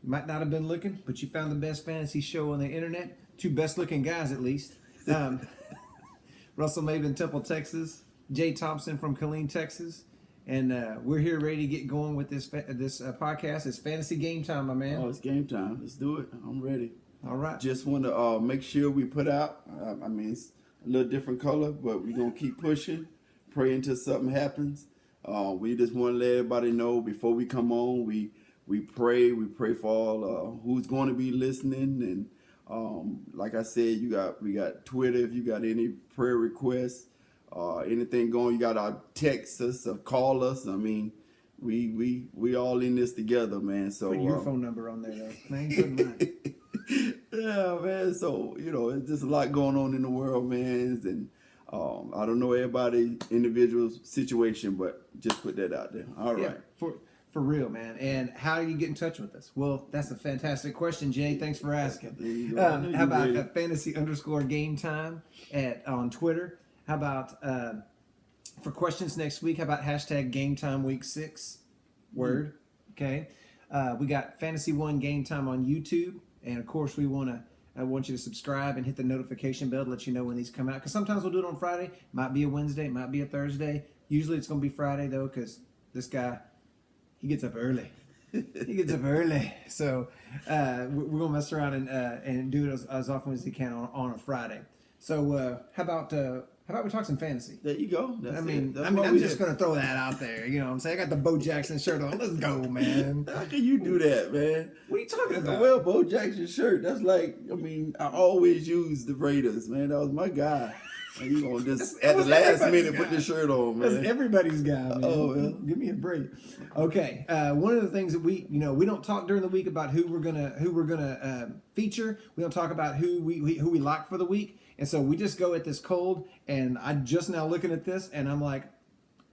You might not have been looking, but you found the best fantasy show on the internet. Two best looking guys, at least. Russell Maven, Temple, Texas. Jay Thompson from Killeen, Texas. And we're here ready to get going with this podcast. It's fantasy game time, my man. Oh, it's game time. Let's do it. I'm ready. All right. Just want to make sure we put out. I mean, it's a little different color, but we're going to keep pushing, pray until something happens. We just want to let everybody know before we come on, we pray for all who's going to be listening. And like I said, we got Twitter. If you got any prayer requests, anything going, you got to text us or call us. I mean, we all in this together, man. So put your phone number on there, though. Man, good mine. Yeah, man. So, it's just a lot going on in the world, man. And I don't know everybody individual situation, but just put that out there. All right. For real, man. And how do you get in touch with us? Well, that's a fantastic question, Jay. Thanks for asking. How about fantasy_game time on Twitter? How about for questions next week? How about hashtag Game Time Week 6? Word. Okay. We got Fantasy One Game Time on YouTube. And of course, I want you to subscribe and hit the notification bell to let you know when these come out. Because sometimes we'll do it on Friday. Might be a Wednesday. Might be a Thursday. Usually it's going to be Friday, though, because this guy, he gets up early. So we're going to mess around and do it as often as he can on a Friday. So how about we talk some fantasy? There you go. I'm just going to throw that out there. You know what I'm saying? I got the Bo Jackson shirt on. Let's go, man. How can you do that, man? What are you talking about? Well, Bo Jackson shirt. That's like, I always use the Raiders, man. That was my guy. And you gonna just at the last minute put this shirt on, man. That's everybody's guy, man. Oh, well. Give me a break. Okay, one of the things that we don't talk during the week about who we're gonna feature. We don't talk about who we like for the week, and so we just go at this cold. And I just now looking at this, and I'm like,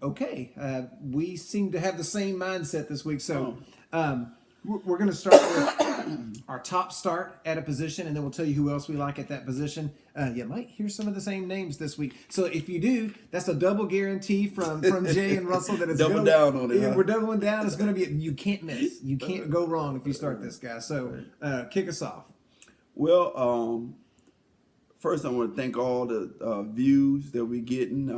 okay, we seem to have the same mindset this week. So we're gonna start with our top start at a position, and then we'll tell you who else we like at that position. You might hear some of the same names this week. So if you do, that's a double guarantee from Jay and Russell that it's double down on it. Yeah, huh? We're doubling down. It's going to be you can't miss. You can't go wrong if you start this guy. So kick us off. Well, first I want to thank all the views that we're getting.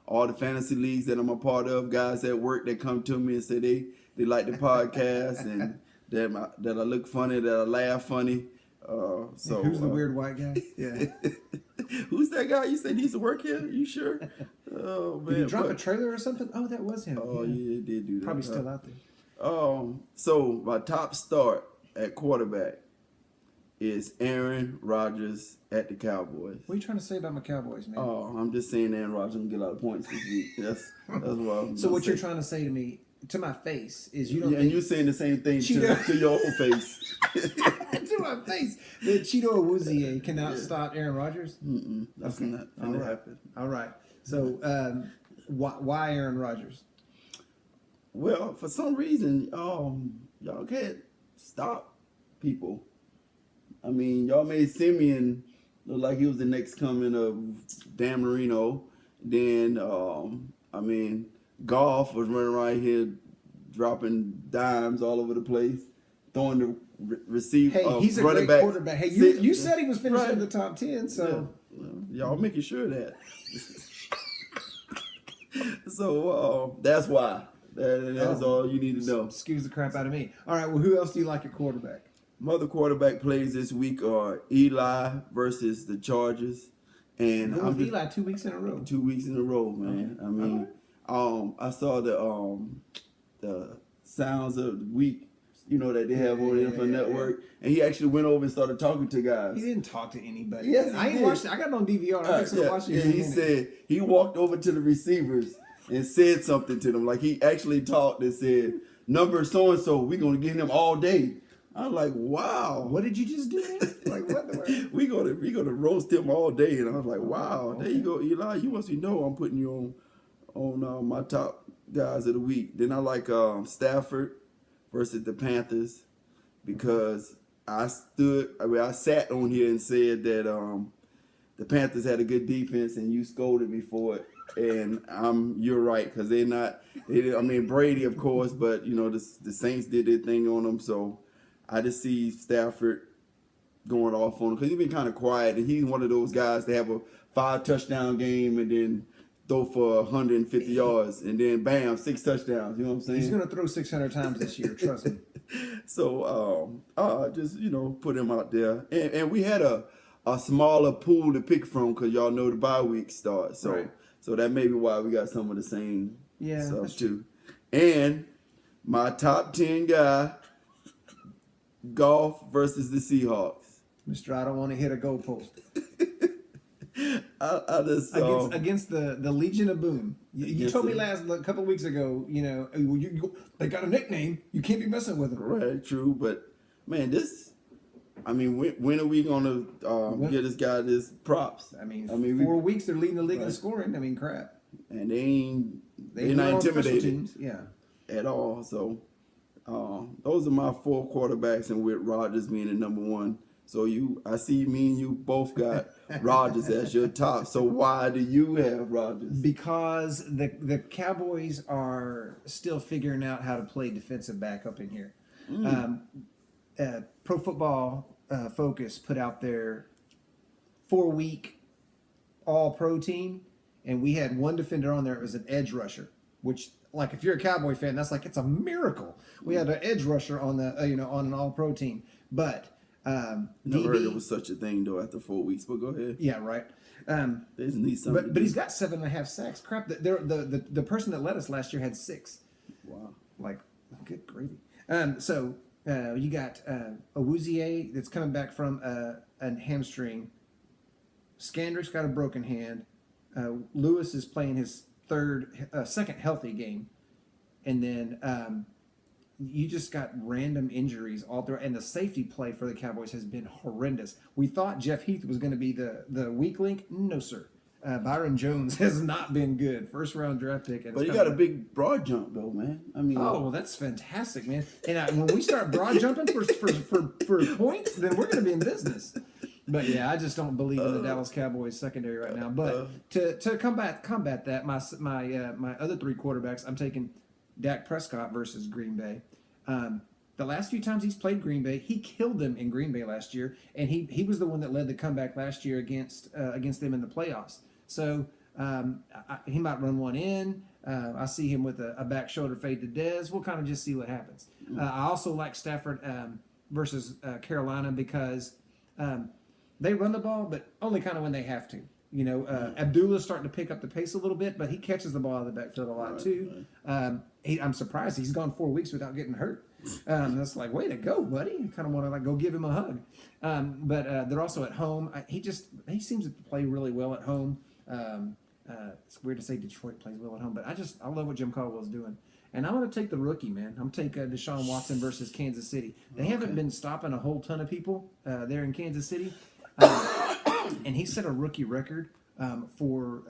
All the fantasy leagues that I'm a part of. Guys at work that come to me and say they like the podcast and that I look funny, that I laugh funny. So who's the weird white guy? Yeah. Who's that guy? You said he used to work here? You sure? Oh man. Did he drop a trailer or something? Oh, that was him. Oh yeah, he did do that. Probably still out there. So my top start at quarterback is Aaron Rodgers at the Cowboys. What are you trying to say about my Cowboys, man? Oh, I'm just saying Aaron Rodgers will get a lot of points this week. That's what I'm So what you're trying to say to me, to my face, is you don't and you're saying the same thing to your own face. To my face. That Cheeto Awuzie cannot stop Aaron Rodgers? That's not going to happen. All right. So why Aaron Rodgers? Well, for some reason, y'all can't stop people. I mean, y'all made Simeon look like he was the next coming of Dan Marino. Then, Goff was running right here, dropping dimes all over the place, throwing the receiver. Hey, he's a great quarterback. Hey, you said he was finishing in the top 10, so y'all making sure of that. So that's why. That's all you need to know. Excuse the crap out of me. All right. Well, who else do you like at quarterback? My other quarterback plays this week are Eli versus the Chargers, and Eli 2 weeks in a row. 2 weeks in a row, man. Okay. I mean, I saw the Sounds of the Week, that they have on the NFL Network, and he actually went over and started talking to guys. He didn't talk to anybody. Yes, I ain't watched it. I got it on DVR. I'm fixing to watch it. And he said he walked over to the receivers and said something to them. Like he actually talked and said, "Number so and so, we're gonna get him all day." I was like, "Wow, what did you just do? Like what the world? we gonna roast him all day." And I was like, "Wow, okay. There you go, Eli. You must know I'm putting you on my top guys of the week." Then I like Stafford versus the Panthers because I sat on here and said that the Panthers had a good defense and you scolded me for it. And you're right, because Brady, of course, but the Saints did their thing on them. So I just see Stafford going off on him because he's been kind of quiet, and he's one of those guys that have a 5 touchdown game and then throw for 150 yards and then bam, 6 touchdowns. You know what I'm saying? He's going to throw 600 times this year. Trust me. So just put him out there, and we had a smaller pool to pick from because y'all know the bye week starts. So Right. so that may be why we got some of the same stuff that's too. And my top 10 guy, Golf versus the Seahawks. Mr. I don't want to hit a goalpost. I just Against the Legion of Boom. You told me a couple of weeks ago, they got a nickname. You can't be messing with them. right, true, but man, when are we gonna get this guy this props? I mean 4 weeks they're leading the league in Right. scoring. I mean, crap. And they're do not it on special intimidated teams. Yeah. at all. So those are my 4 quarterbacks, and with Rodgers being the number 1. So I see me and you both got Rodgers as your top. So why do you have Rodgers? Because the Cowboys are still figuring out how to play defensive back up in here. Pro Football Focus put out their 4-week All-Pro team, and we had one defender on there. It was an edge rusher, which, like, if you're a Cowboy fan, that's like it's a miracle. We had an edge rusher on the on an All-Pro team, but Never heard there was such a thing though after 4 weeks. But go ahead. Yeah, right. They just need something. But he's got 7.5 sacks. Crap, the person that led us last year had 6. Wow. Like, good gravy. So you got Awuzie that's coming back from a hamstring. Scandrick's got a broken hand. Lewis is playing his second healthy game, and then you just got random injuries all through. And the safety play for the Cowboys has been horrendous. We thought Jeff Heath was going to be the weak link. No, sir. Byron Jones has not been good. First round draft pick. But he got a big broad jump though, man. I mean, oh, well, that's fantastic, man. And when we start broad jumping for points, then we're going to be in business. But yeah, I just don't believe in the Dallas Cowboys secondary right now. But to combat that, my other 3 quarterbacks, I'm taking Dak Prescott versus Green Bay. The last few times he's played Green Bay, he killed them in Green Bay last year, and he was the one that led the comeback last year against them in the playoffs. So he might run one in. I see him with a back shoulder fade to Dez. We'll kind of just see what happens. I also like Stafford versus Carolina because they run the ball, but only kind of when they have to. Abdullah's starting to pick up the pace a little bit, but he catches the ball out of the backfield a lot too. Right. I'm surprised he's gone 4 weeks without getting hurt. That's like, way to go, buddy. I kind of want to go give him a hug. But they're also at home. He seems to play really well at home. It's weird to say Detroit plays well at home, but I love what Jim Caldwell's doing. And I'm going to take the rookie, man. I'm going to take Deshaun Watson versus Kansas City. They haven't been stopping a whole ton of people there in Kansas City. And he set a rookie record for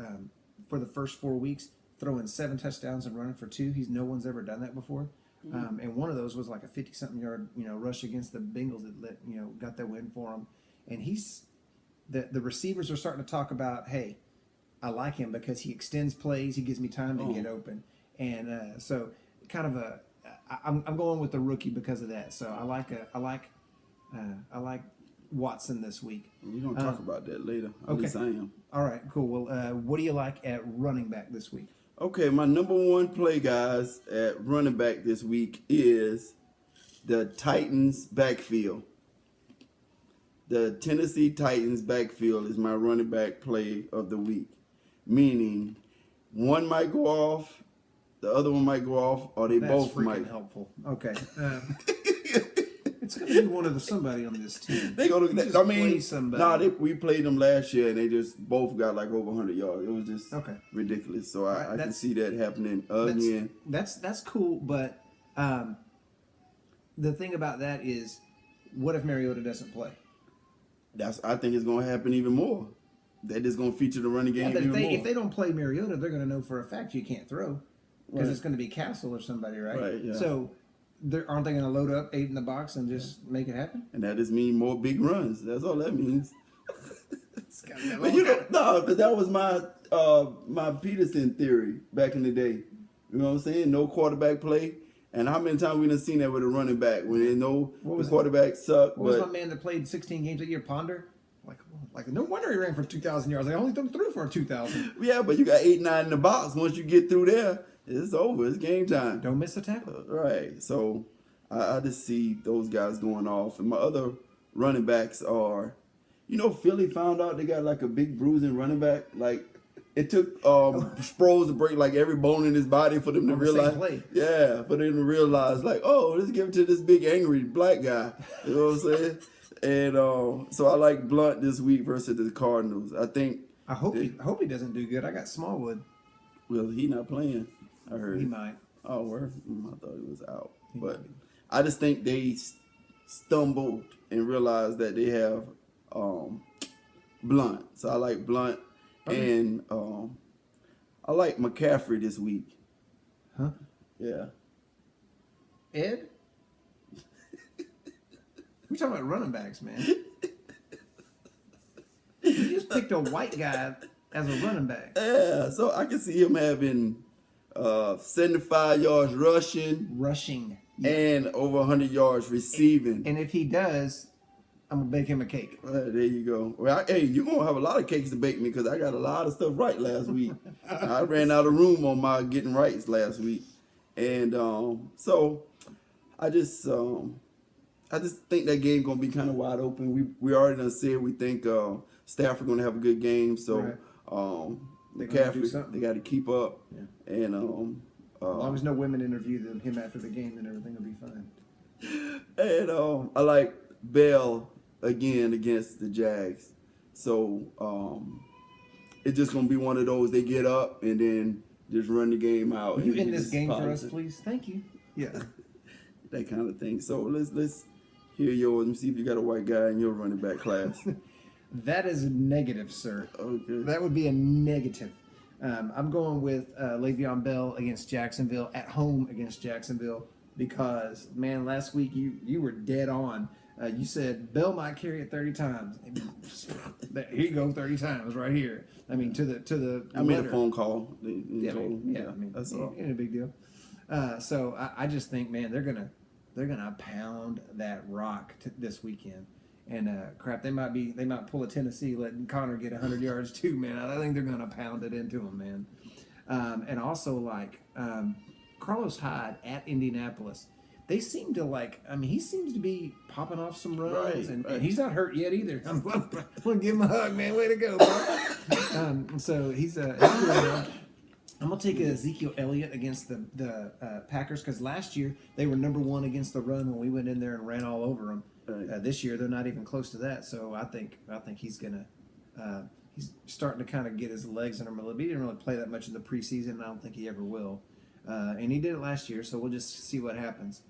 the first 4 weeks, throwing 7 touchdowns and running for 2. No one's ever done that before. And one of those was like a 50-something yard, rush against the Bengals that got that win for him. And the receivers are starting to talk about, hey, I like him because he extends plays, he gives me time to get open, and so kind of I'm going with the rookie because of that. So I like Watson this week. We're gonna talk about that later. At Okay. least I am. All right, cool. Well, what do you like at running back this week? Okay, my number 1 play, guys, at running back this week is the Titans backfield. The Tennessee Titans backfield is my running back play of the week. Meaning, one might go off, the other one might go off, or they That's both freaking might. helpful. Okay. It's going to be one of somebody on this team. They go to. You just I play mean, somebody. we played them last year, and they just both got like over 100 yards. It was just ridiculous. So Right, I can see that happening again. That's cool, but the thing about that is, what if Mariota doesn't play? I think it's going to happen even more. They're just going to feature the running game Yeah, but even more. if they don't play Mariota, they're going to know for a fact you can't throw because Right. it's going to be Castle or somebody, right? Right, yeah. So aren't they going to load up 8 in the box and just make it happen? And that just means more big runs. That's all that means. But But that was my Peterson theory back in the day. You know what I'm saying? No quarterback play, And how many times we done seen that with a running back when they know the quarterback suck? What was my man that played 16 games that year, Ponder? Like no wonder he ran for 2,000 yards. I only threw for 2,000. Yeah, but you got 8, 9 in the box. Once you get through there, it's over. It's game time. Don't miss a tackle. Right. So I just see those guys going off. And my other running backs are, Philly found out they got like a big bruising running back. Like it took Sproles to break like every bone in his body for them to realize. Yeah, for them to realize like, oh, let's give it to this big angry black guy. You know what I'm saying? And so I like Blunt this week versus the Cardinals. I hope he doesn't do good. I got Smallwood. Well, he not playing. I heard he might. Oh, where? I thought he was out. But I just think they stumbled and realized that they have Blunt. So I like Blunt. Okay. And I like McCaffrey this week. Huh? Yeah. Ed? We're talking about running backs, man. You just picked a white guy as a running back. Yeah, so I can see him having 75 yards rushing, yeah. And over 100 yards receiving. And if he does, I'm gonna bake him a cake. There you go. Well, hey, you're gonna have a lot of cakes to bake me because I got a lot of stuff right last week. I ran out of room on my getting rights last week, and so I just think that game gonna be kind of wide open. We already done said we think Stafford gonna have a good game, so right. McCaffrey they got to keep up, yeah. And as long as no women interview him after the game, then everything will be fine. And I like Bell again against the Jags, so it's just gonna be one of those they get up and then just run the game out. Will you end this game for us, please? Thank you. Yeah, that kind of thing. So let's hear yours and see if you got a white guy in your running back class. That is a negative, sir. Okay. That would be a negative. I'm going with Le'Veon Bell against Jacksonville, at home against Jacksonville, because, man, last week you were dead on. You said Bell might carry it 30 times. Here you go, 30 times right here. I mean, to the I made a phone call. I mean, that's all. Ain't a big deal. So I just think, man, they're gonna pound that rock this weekend. And crap, they might pull a Tennessee, letting Connor get 100 yards too, man. I think they're gonna pound it into him, man. And also like Carlos Hyde at Indianapolis, they seem to like. I mean, he seems to be popping off some runs, and he's not hurt yet either. I'm gonna give him a hug, man. Way to go, bro. So he's doing well. I'm gonna take Ezekiel Elliott against the Packers, because last year they were number 1 against the run when we went in there and ran all over them. This year they're not even close to that, so I think he's gonna he's starting to kind of get his legs under him a little bit. He didn't really play that much in the preseason, and I don't think he ever will. And he did it last year, so we'll just see what happens.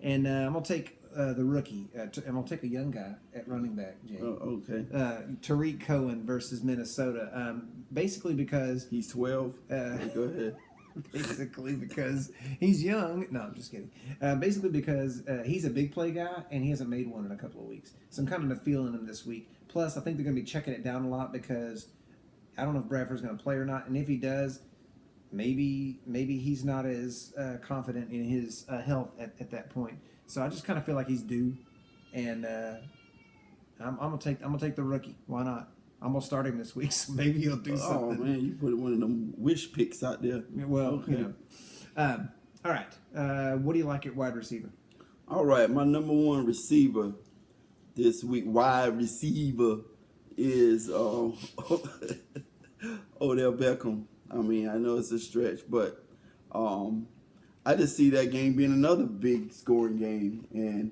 And I'm gonna take the rookie. I'm gonna take a young guy at running back, Jay. Oh, okay. Tariq Cohen versus Minnesota. Basically because he's 12. Go ahead. Basically because he's young. No, I'm just kidding. Basically because he's a big play guy and he hasn't made one in a couple of weeks. So I'm kind of feeling him this week. Plus, I think they're going to be checking it down a lot because I don't know if Bradford's going to play or not. And if he does, maybe he's not as confident in his health at that point. So I just kind of feel like he's due. And I'm gonna take the rookie. Why not? I'm gonna start him this week, so maybe he'll do something. Oh man, you put one of them wish picks out there. Well, okay. All right. What do you like at wide receiver? All right, my number 1 receiver this week, wide receiver, is Odell Beckham. I mean, I know it's a stretch, but I just see that game being another big scoring game, and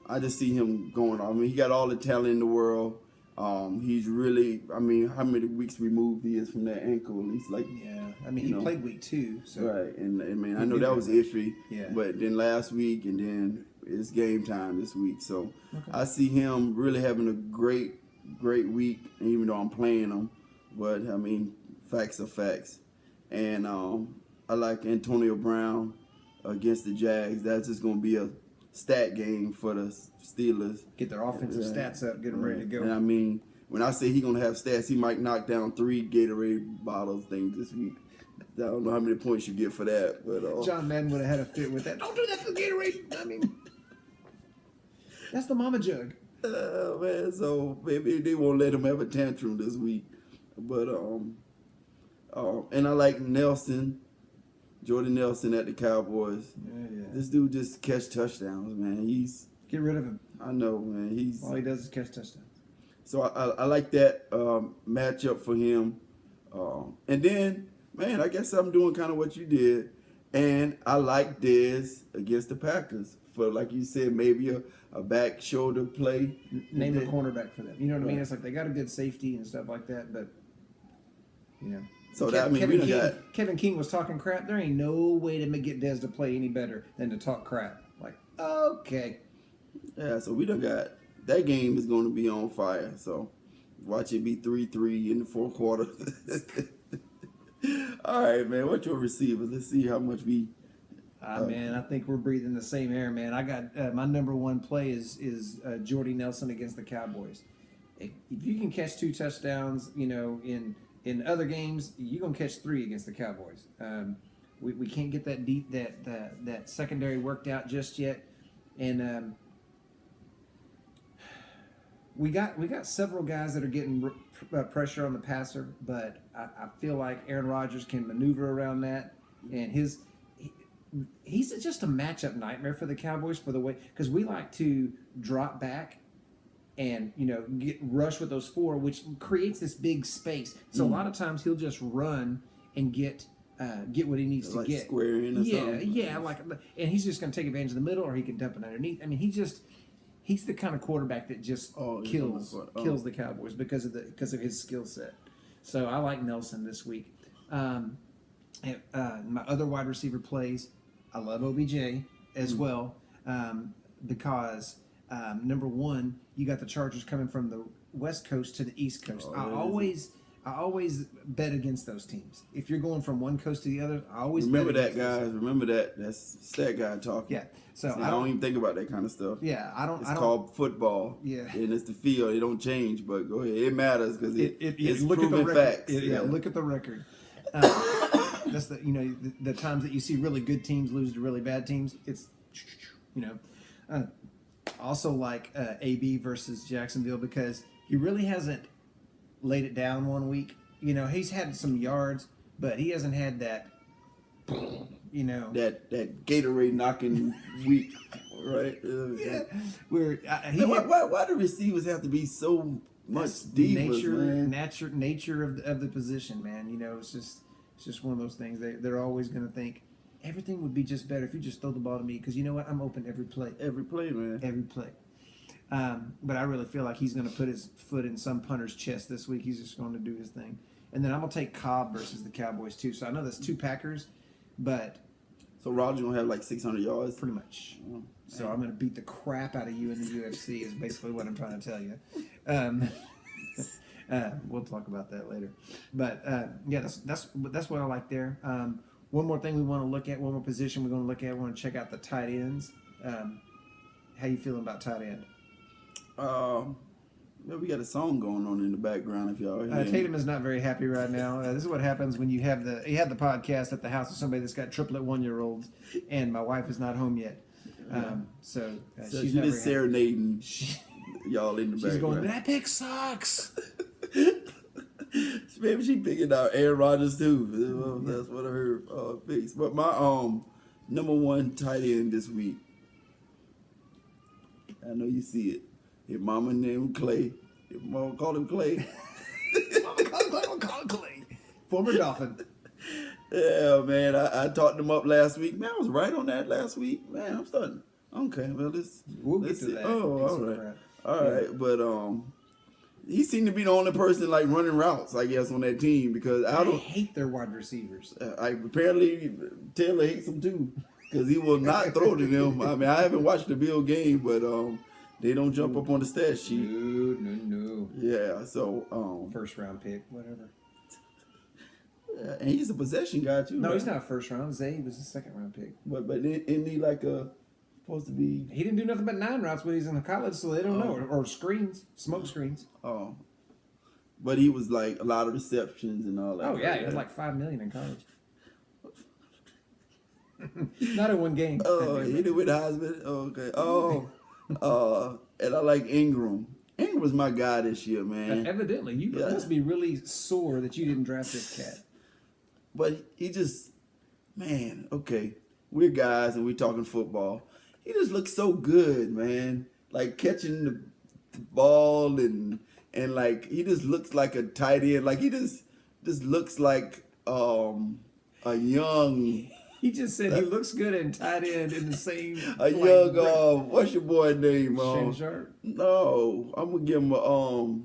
I just see him going on. I mean, he got all the talent in the world. He's really, I mean, how many weeks removed he is from that ankle? He's like, yeah. I mean, he played week 2, so right. And I mean, I know that was iffy. Yeah. But then last week, and then it's game time this week. So I see him really having a great week, even though I'm playing him. But I mean, facts are facts. And I like Antonio Brown against the Jags. That's just going to be a stat game for the Steelers. Get their offensive stats up, get them ready to go. And I mean, when I say he's going to have stats, he might knock down 3 Gatorade bottles things this week. I don't know how many points you get for that, but John Madden would have had a fit with that. Don't do that to the Gatorade. I mean, that's the mama jug. Man, so maybe they won't let him have a tantrum this week. But and I like Jordan Nelson at the Cowboys. Yeah. This dude just catch touchdowns, man. Get rid of him. I know, man. All he does is catch touchdowns. So I like that matchup for him. And then, man, I guess I'm doing kind of what you did. And I like Dez against the Packers for, like you said, maybe a back shoulder play. Name a cornerback for them. You know what I mean? It's like they got a good safety and stuff like that, but So that we got Kevin King was talking crap. There ain't no way to get Dez to play any better than to talk crap. Like, okay. Yeah, so we done got that game is going to be on fire. So watch it be 3-3 in the fourth quarter. All right, man. What's your receivers? Let's see how much we. Man, I think we're breathing the same air, man. I got my number one play is Jordy Nelson against the Cowboys. If you can catch 2 touchdowns, in other games, you're gonna catch 3 against the Cowboys. We can't get that secondary worked out just yet, and we got several guys that are getting pressure on the passer, but I feel like Aaron Rodgers can maneuver around that, and he's just a matchup nightmare for the Cowboys for the way, because we like to drop back and get rush with those 4, which creates this big space. So a lot of times he'll just run and get what he needs to get. Square in or something. Yeah, and he's just going to take advantage of the middle, or he can dump it underneath. I mean, he's the kind of quarterback that just kills the Cowboys because of his skill set. So I like Nelson this week. My other wide receiver plays, I love OBJ as well, because number one, you got the Chargers coming from the West Coast to the East Coast. I always bet against those teams. If you're going from one coast to the other, I always remember that, guys. Remember that. That's stat guy talking. Yeah. So I don't even think about that kind of stuff. Yeah, I don't. It's called football. Yeah, and it's the field. It don't change, but go ahead. It matters because it's look proven at the record. facts. Look at the record. That's the times that you see really good teams lose to really bad teams. It's also like AB versus Jacksonville, because he really hasn't laid it down one week. He's had some yards, but he hasn't had that. That Gatorade knocking week, right? Yeah. Why do receivers have to be so much divas, nature of the position, man? It's just one of those things. They're always going to think everything would be just better if you just throw the ball to me, because you know what? I'm open every play. Every play, man. Every play. But I really feel like he's going to put his foot in some punter's chest this week. He's just going to do his thing. And then I'm going to take Cobb versus the Cowboys, too. So I know that's 2 Packers, but... So Rodgers going to have like 600 yards? Pretty much. So I'm going to beat the crap out of you in the UFC is basically what I'm trying to tell you. We'll talk about that later. But, that's what I like there. One more thing we want to look at, one more position we're going to look at, we want to check out the tight ends. How you feeling about tight end? We got a song going on in the background if y'all hear. Tatum is not very happy right now. This is what happens when you have the podcast at the house of somebody that's got triplet 1-year-olds, and my wife is not home yet. So she's just serenading y'all in the background. She's going, that pick sucks. Maybe she picking out Aaron Rodgers too. That's what I heard. Picks. But my number one tight end this week, I know you see it. His mama named Clay. His mama called him Clay. Mama called him Clay. Former Dolphin. Yeah, man. I talked him up last week. Man, I was right on that last week. Man, I'm starting. Okay, well, we'll get to that. Oh, all right. But he seemed to be the only person like running routes, I guess, on that team, because I hate their wide receivers. Apparently Taylor hates them too, because he will not throw to them. I mean, I haven't watched the Bill game, but they don't jump up on the stat sheet. No. Yeah, so first round pick, whatever. And he's a possession guy too. No, right? he's not a first round. Zay was a second round pick. But isn't he like supposed to be? He didn't do nothing but 9 routes when he's in college, so they don't know. Or screens, smoke screens. Oh, but he was like a lot of receptions and all that. Oh yeah, he had like $5 million in college. Not in one game. Oh, he did with Heisman. Okay. And I like Ingram. Ingram was my guy this year, man. Evidently, you must be really sore that you didn't draft this cat. But he just, man, okay. We're guys and we're talking football. He just looks so good, man. Like catching the ball and like he just looks like a tight end. Like he just looks like a young. He just said he looks good in tight end in the same. Young what's your boy name? Shane Sharp. No, I'm gonna give him a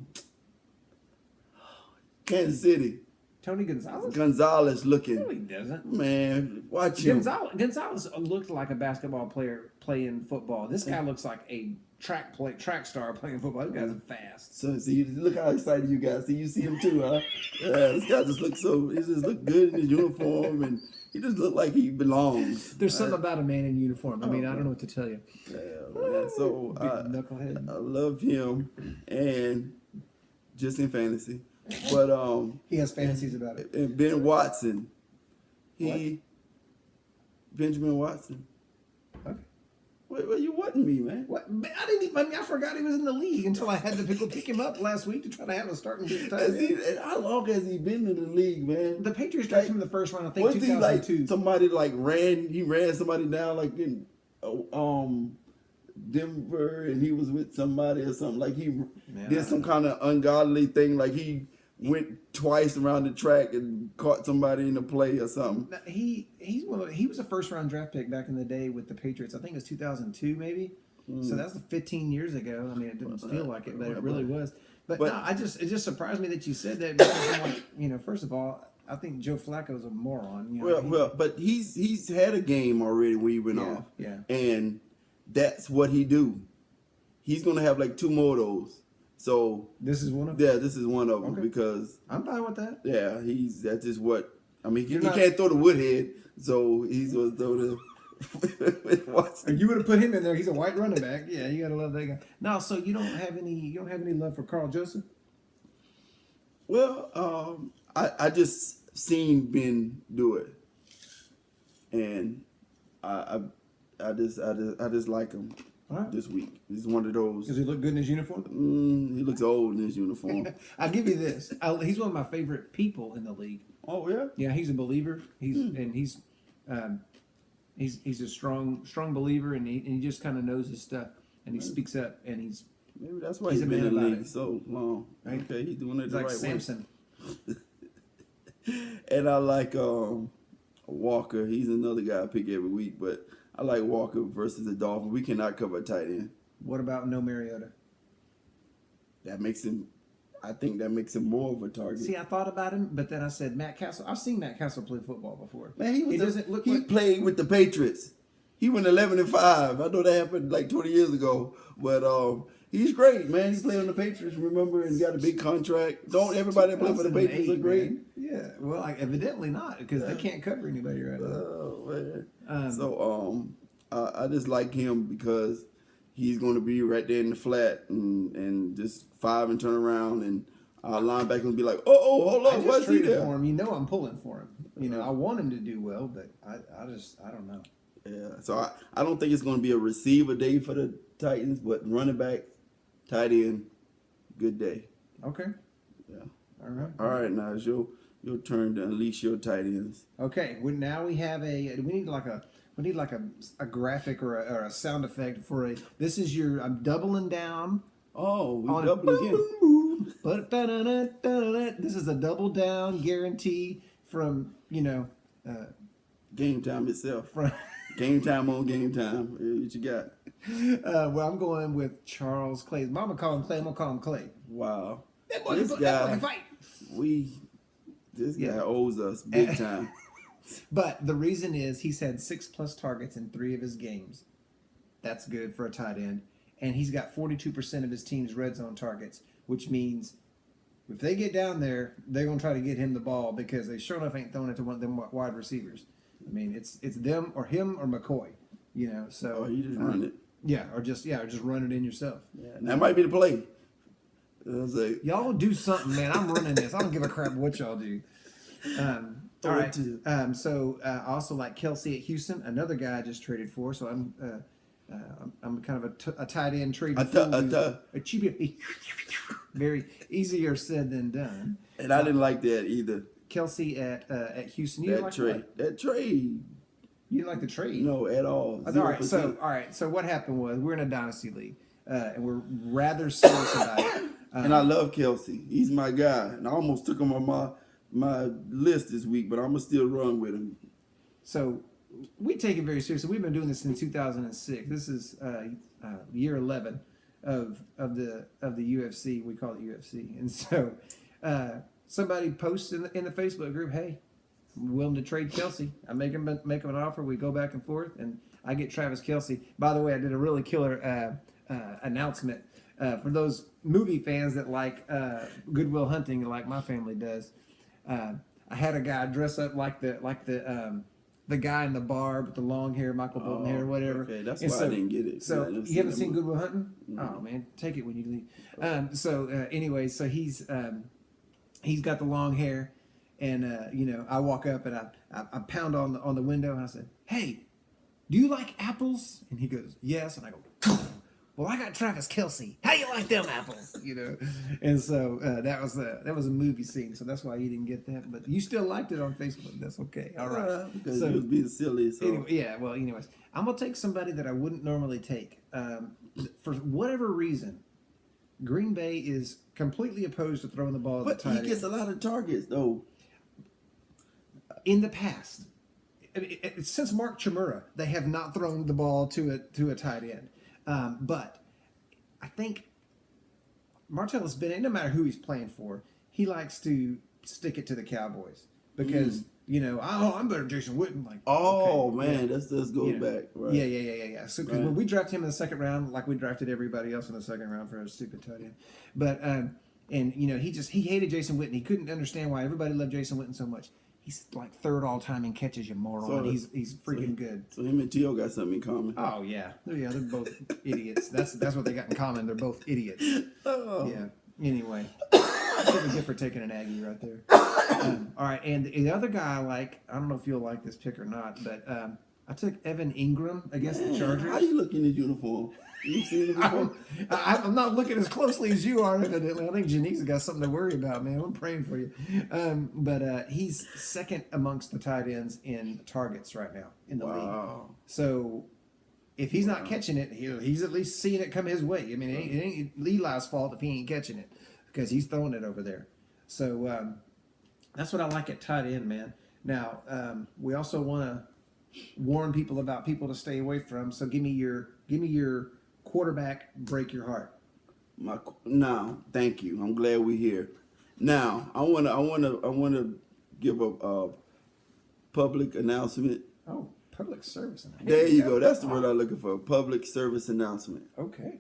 Kansas City. Tony Gonzalez. Gonzalez looking. No, he doesn't. Man, watch him. Gonzalez looked like a basketball player playing football. This guy looks like a track star playing football. This guy's fast. So see, look how excited you guys see. You see him too, huh? Yeah, this guy just looks so. He just look good in his uniform, and he just look like he belongs. There's something about a man in uniform. I mean, I don't know what to tell you. Yeah, man. So Knucklehead. I love him, and just in fantasy, but he has fantasies about it. And Ben Watson, What? Benjamin Watson. Okay. Well, you wasn't me, man. What? I forgot he was in the league until I had to pick him up last week to try to have a starting tight end. How long has he been in the league, man? The Patriots drafted him in the first round, I think, Wasn't he like 2002. somebody like ran somebody down like in Denver, and he was with somebody or something, like he did some kind of ungodly thing, like he went twice around the track and caught somebody in a play or something. He was a first round draft pick back in the day with the Patriots. I think it was 2002 maybe. So that's 15 years ago. I mean, it didn't feel like it, but it really was. But no, it just surprised me that you said that because I'm like, first of all, I think Joe Flacco's a moron. But he's had a game already where he went off. Yeah. And that's what he do. He's gonna have like 2 more of those. So this is one of them. Yeah, this is one of them because I'm fine with that. Yeah, that's just what I mean. He can't throw the woodhead, so he's gonna throw the. You would have put him in there. He's a white running back. Yeah, you gotta love that guy. No, so you don't have any love for Carl Joseph? Well, I just seen Ben do it, and I just like him. Right. This week. He's one of those. Does he look good in his uniform? He looks old in his uniform. I'll give you this. He's one of my favorite people in the league. Oh yeah. Yeah, he's a believer. He's a strong believer, and he just kind of knows his stuff, and he speaks up, and he's maybe that's why he's been in the league so long. Right? Okay, he's doing it he's the like right Samson. way. And I like Walker. He's another guy I pick every week, but I like Walker versus the Dolphins. We cannot cover a tight end. What about no Mariota? I think that makes him more of a target. See, I thought about him, but then I said Matt Castle. I've seen Matt Castle play football before. Man, he played with the Patriots. He went 11-5. I know that happened like 20 years ago, but he's great, man. He's playing on the Patriots, remember, and got a big contract. Don't everybody that play for the Patriots look great? Man. Yeah, well, evidently not, because they can't cover anybody right now. Oh man. So I just like him because he's going to be right there in the flat and just 5 and turn around, and our linebacker will be like, hold on, what's he there? For him. I'm pulling for him. I want him to do well, but I don't know. Yeah, so I don't think it's going to be a receiver day for the Titans, but running back, tight end, good day. Okay. Yeah. All right. Now it's your turn to unleash your tight ends. Okay. Now we have we need like a graphic or a sound effect for a. This is your. I'm doubling down. Oh, we double again. This is a double down guarantee from Game Time itself. Game Time on Game Time. What you got? Well, I'm going with Charles Clay. Mama call him Clay. I'm gonna call him Clay. Wow. That boy can fight. This guy owes us big time. But the reason is he's had 6+ targets in 3 of his games. That's good for a tight end. And he's got 42% of his team's red zone targets, which means if they get down there, they're going to try to get him the ball because they sure enough ain't throwing it to one of them wide receivers. I mean, it's them or him or McCoy, So you just run it. Yeah, or just run it in yourself. Yeah, that might be the play. Y'all do something, man. I'm running this. I don't give a crap what y'all do. All right. So I also like Kelsey at Houston, another guy I just traded for. So I'm kind of a tight end trade. Very easier said than done. And I didn't like that either. Kelsey at Houston. You That trade. That trade. You didn't like the trade? No, at all. 0%. All right. So what happened was we're in a dynasty league, and we're rather serious about it. And I love Kelsey. He's my guy, and I almost took him on my list this week, but I'm gonna still run with him. So we take it very seriously. We've been doing this since 2006. This is year 11 of the UFC. We call it UFC, and so somebody posts in the Facebook group, "Hey, I'm willing to trade Kelsey." I make him an offer. We go back and forth, and I get Travis Kelsey. By the way, I did a really killer announcement for those movie fans that like Good Will Hunting, like my family does. I had a guy dress up like the guy in the bar with the long hair, Michael Bolton hair, whatever. Okay, that's why I didn't get it. So you haven't seen Good Will Hunting? Mm-hmm. Oh man, take it when you leave. Anyway, so he's got the long hair, and I walk up and I pound on the window and I said, "Hey, do you like apples?" And he goes, "Yes," and I go, "Well, I got Travis Kelsey. How you like them apples?" And so that was a movie scene, so that's why you didn't get that. But you still liked it on Facebook. That's okay. All right. Because it was being silly. So. Anyway, anyways, I'm gonna take somebody that I wouldn't normally take. For whatever reason, Green Bay is completely opposed to throwing the ball at the tight end. But he gets a lot of targets, though. In the past, since Mark Chmura, they have not thrown the ball to a tight end. But I think Martellus Bennett, no matter who he's playing for, he likes to stick it to the Cowboys because I'm better than Jason Witten. Like, man, that goes back. Right. Yeah. So because when we drafted him in the second round, like we drafted everybody else in the second round for a stupid tight end, but he hated Jason Witten. He couldn't understand why everybody loved Jason Witten so much. He's like third all time in catches, you moron. So he's freaking good. So him and T.O. got something in common. Oh yeah, they're both idiots. That's what they got in common. They're both idiots. Oh. Yeah. Anyway, what a gift for taking an Aggie right there. All right, and the other guy I don't know if you'll like this pick or not, but I took Evan Ingram against the Chargers. How you look in his uniform? You seen it before? I'm not looking as closely as you are, evidently. I think Janice's got something to worry about, man. I'm praying for you. But he's second amongst the tight ends in targets right now in the league. So if he's not catching it, he's at least seeing it come his way. I mean, it ain't Eli's fault if he ain't catching it because he's throwing it over there. So that's what I like at tight end, man. Now, we also want to warn people about people to stay away from. So give me your quarterback break your heart. No, thank you. I'm glad we're here. Now, I wanna give a public announcement. Oh, public service announcement. There you go. That's the word I'm looking for. Public service announcement. Okay.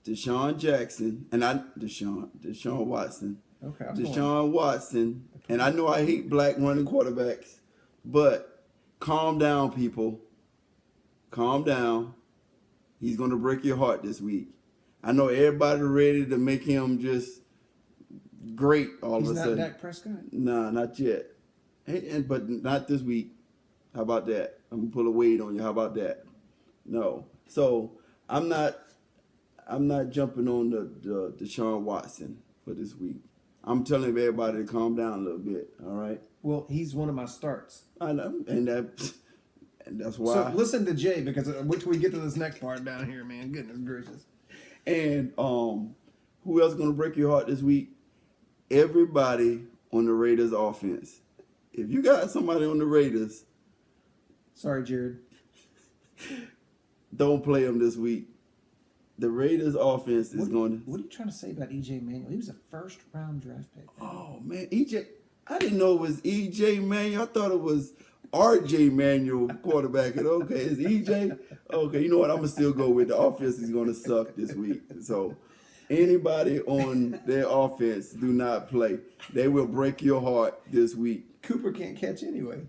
Deshaun Jackson and Deshaun Watson. Okay. Deshaun Watson, and I know I hate black running quarterbacks, but calm down, people. Calm down. He's going to break your heart this week. I know everybody ready to make him just great all of a sudden. He's not Dak Prescott? Nah, not yet. But not this week. How about that? I'm going to pull a weight on you. How about that? No. So I'm not jumping on the Deshaun Watson for this week. I'm telling everybody to calm down a little bit, all right? Well, he's one of my starts. I know, and that's why. So listen to Jay, because which we get to this next part down here, man. Goodness gracious. And who else going to break your heart this week? Everybody on the Raiders offense. If you got somebody on the Raiders, sorry, Jared, don't play them this week. The Raiders offense is going to... What are you trying to say about E.J. Manuel? He was a first-round draft pick. Oh, man. I didn't know it was E.J. Manuel. I thought it was R.J. Manuel quarterback. Okay, it's E.J.? Okay, you know what? I'm going to still go with the offense is going to suck this week. So anybody on their offense, do not play. They will break your heart this week. Cooper can't catch anyway.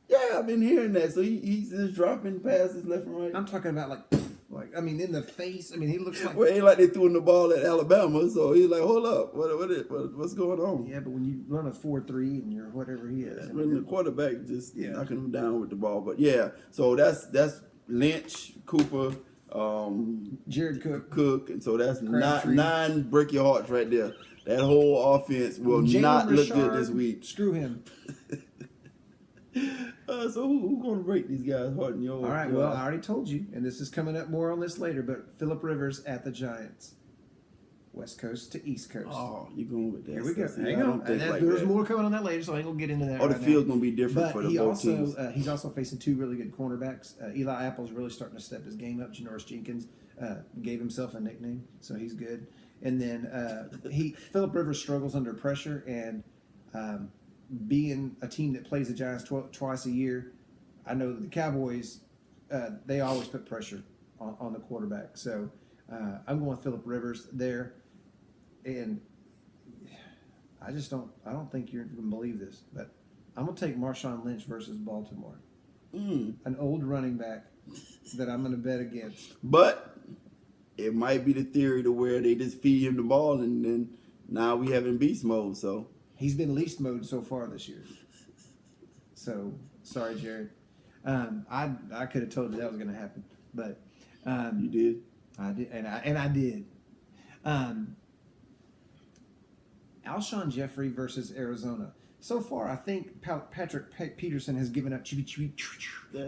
Yeah, I've been hearing that. So he's just dropping passes left and right. I'm talking about Like, I mean, in the face. I mean, he looks like. Well, it ain't like they threw the ball at Alabama, so he's like, hold up, what's going on? Yeah, but when you run a 4-3 and you're whatever he is, When the quarterback just knocking him down with the ball. But yeah, so that's Lynch, Cooper, Jared Cook, and so that's Crabtree. nine break your hearts right there. That whole offense will not look good this week. Screw him. So who's going to break these guys' heart? All right, well, I already told you, and this is coming up more on this later, but Phillip Rivers at the Giants. West Coast to East Coast. Oh, you're going with that. Here we go. See, Hang on. There's more coming on that later, so I ain't going to get into that the field's going to be different for the both teams. He's also facing two really good cornerbacks. Eli Apple's really starting to step his game up. Janoris Jenkins gave himself a nickname, so he's good. And then Phillip Rivers struggles under pressure, and being a team that plays the Giants twice a year, I know that the Cowboys, they always put pressure on the quarterback. So I'm going with Phillip Rivers there. And I don't think you're going to believe this, but I'm going to take Marshawn Lynch versus Baltimore. An old running back that I'm going to bet against. But it might be the theory to where they just feed him the ball, and then now we have in beast mode. So he's been least mode so far this year. So sorry, Jared. I could have told you that was going to happen, but you did. I did, and I did. Alshon Jeffrey versus Arizona. So far, I think Patrick Peterson has given up.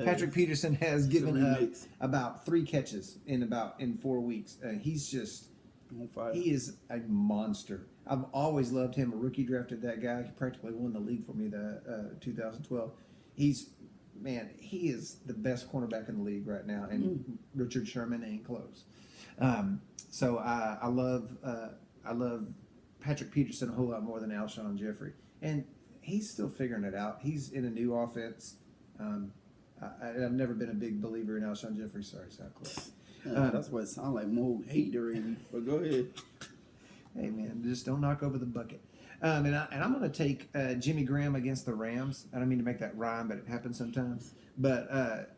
Patrick Peterson has given up about 3 catches in 4 weeks. He's just on fire. He is a monster. I've always loved him. A rookie drafted that guy. He practically won the league for me. 2012. He is the best cornerback in the league right now, and Richard Sherman ain't close. So I love Patrick Peterson a whole lot more than Alshon Jeffrey, and he's still figuring it out. He's in a new offense. I've never been a big believer in Alshon Jeffrey. Sorry, South Close. That's what it sounds like, more hater in you. But go ahead. Hey man, just don't knock over the bucket. And I'm going to take Jimmy Graham against the Rams. I don't mean to make that rhyme, but it happens sometimes. But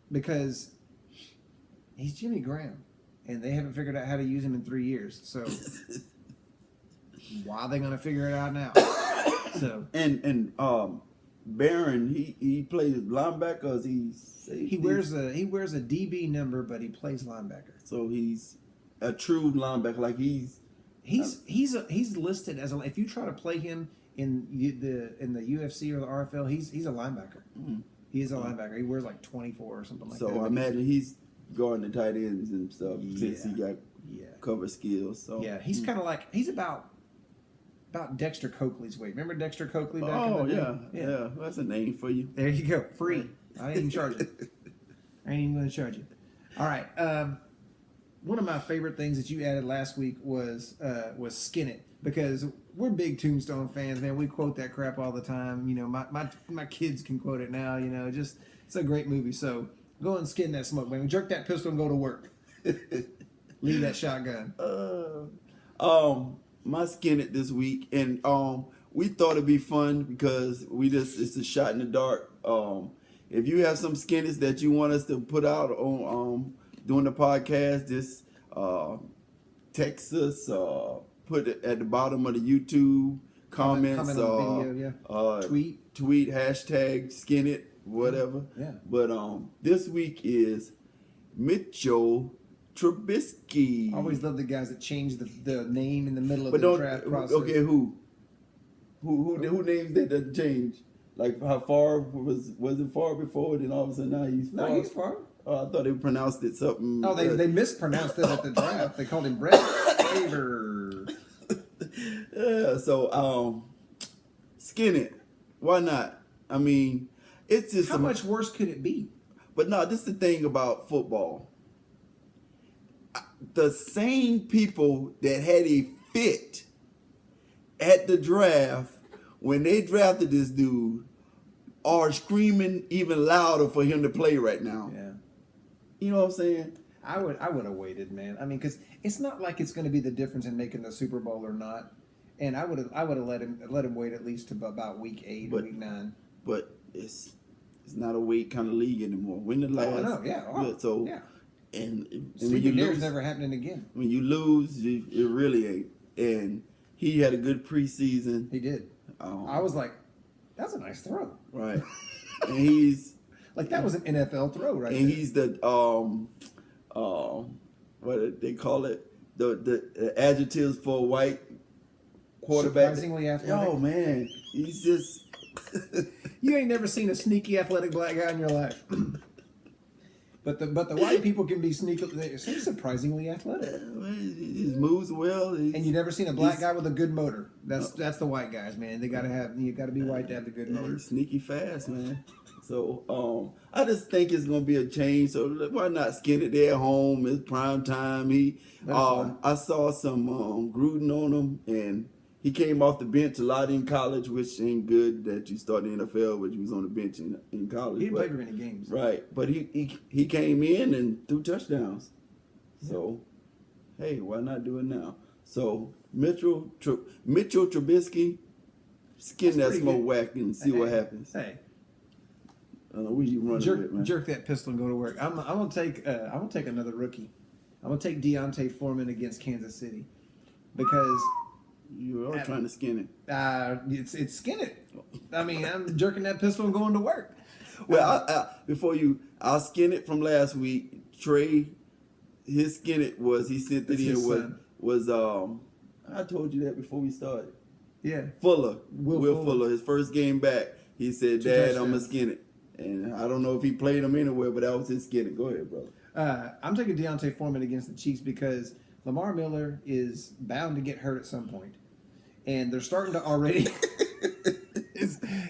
because he's Jimmy Graham, and they haven't figured out how to use him in 3 years. So why are they going to figure it out now? So Barron, he plays linebacker. He wears a DB number, but he plays linebacker. So he's a true linebacker. Like he's listed as if you try to play him in the UFC or the RFL, he's a linebacker. He is a linebacker. He wears like 24 or something like that. So I imagine he's guarding the tight ends and stuff since he got cover skills. So yeah, he's kind of like he's about Dexter Coakley's weight. Remember Dexter Coakley back in the day? Yeah. That's a name for you. There you go. Free. I ain't even charge you. I ain't even going to charge you. All right. One of my favorite things that you added last week was Skin It, because we're big Tombstone fans, man. We quote that crap all the time. You know, my kids can quote it now. You know, just it's a great movie. So go and skin that smoke, man. Jerk that pistol and go to work. Leave that shotgun. My Skin It this week, and we thought it'd be fun because it's a shot in the dark. If you have some Skin It's that you want us to put out on during the podcast, just text us, put it at the bottom of the YouTube comments, comment on the video, tweet hashtag Skin It, whatever. Yeah. But this week is Mitchell Trubisky. I always love the guys that change the name in the middle of the draft process. Okay, who names that change? Like how far was it far before? Then all of a sudden now he's far. No, he's far. I thought they pronounced it something. Oh, they mispronounced it at the draft. They called him Brett Favre. Yeah, so Skin It. Why not? I mean, it's just how much worse could it be? But no, this is the thing about football. The same people that had a fit at the draft when they drafted this dude are screaming even louder for him to play right now. Yeah. You know what I'm saying? I would have waited, man. I mean, because it's not like it's going to be the difference in making the Super Bowl or not. And I would have let him wait at least to about week 8 or week 9. But it's not a weight kind of league anymore. When the last, And when Sleeping you there lose, is never happening again. when you lose, it really ain't. And he had a good preseason. He did. I was like, that's a nice throw. Right. And he's Like that was an NFL throw, right? and there. he's the what do they call it? The adjectives for a white quarterback. Surprisingly athletic. Oh man, he's just You ain't never seen a sneaky athletic black guy in your life. But the white people can be sneaky. They're surprisingly athletic. he moves well. And you never seen a black guy with a good motor. That's the white guys, man. You got to be white to have the good motor. He's sneaky fast, man. So I just think it's gonna be a change. So why not skin it there at home? It's prime time. I saw some Gruden on him, and he came off the bench a lot in college, which ain't good that you start in the NFL, but you was on the bench in college. He didn't play very many games. Right, but he came in and threw touchdowns. So, hey, why not do it now? So Mitchell Trubisky, skin that smoke whack and see what happens. Hey, I don't know where you running with, man. jerk that pistol and go to work. I'm gonna take another rookie. I'm gonna take Deontay Foreman against Kansas City because You are trying to skin it. it's skin it. I mean, I'm jerking that pistol and going to work. Well, I'll skin it from last week. Trey, his skin it was he sent it in was I told you that before we started. Yeah, Fuller, Will Fuller, his first game back, he said, "Dad, I'm gonna skin it." And I don't know if he played him anywhere, but that was his skin it. Go ahead, brother. I'm taking Deontay Foreman against the Chiefs because Lamar Miller is bound to get hurt at some point, and they're starting to already.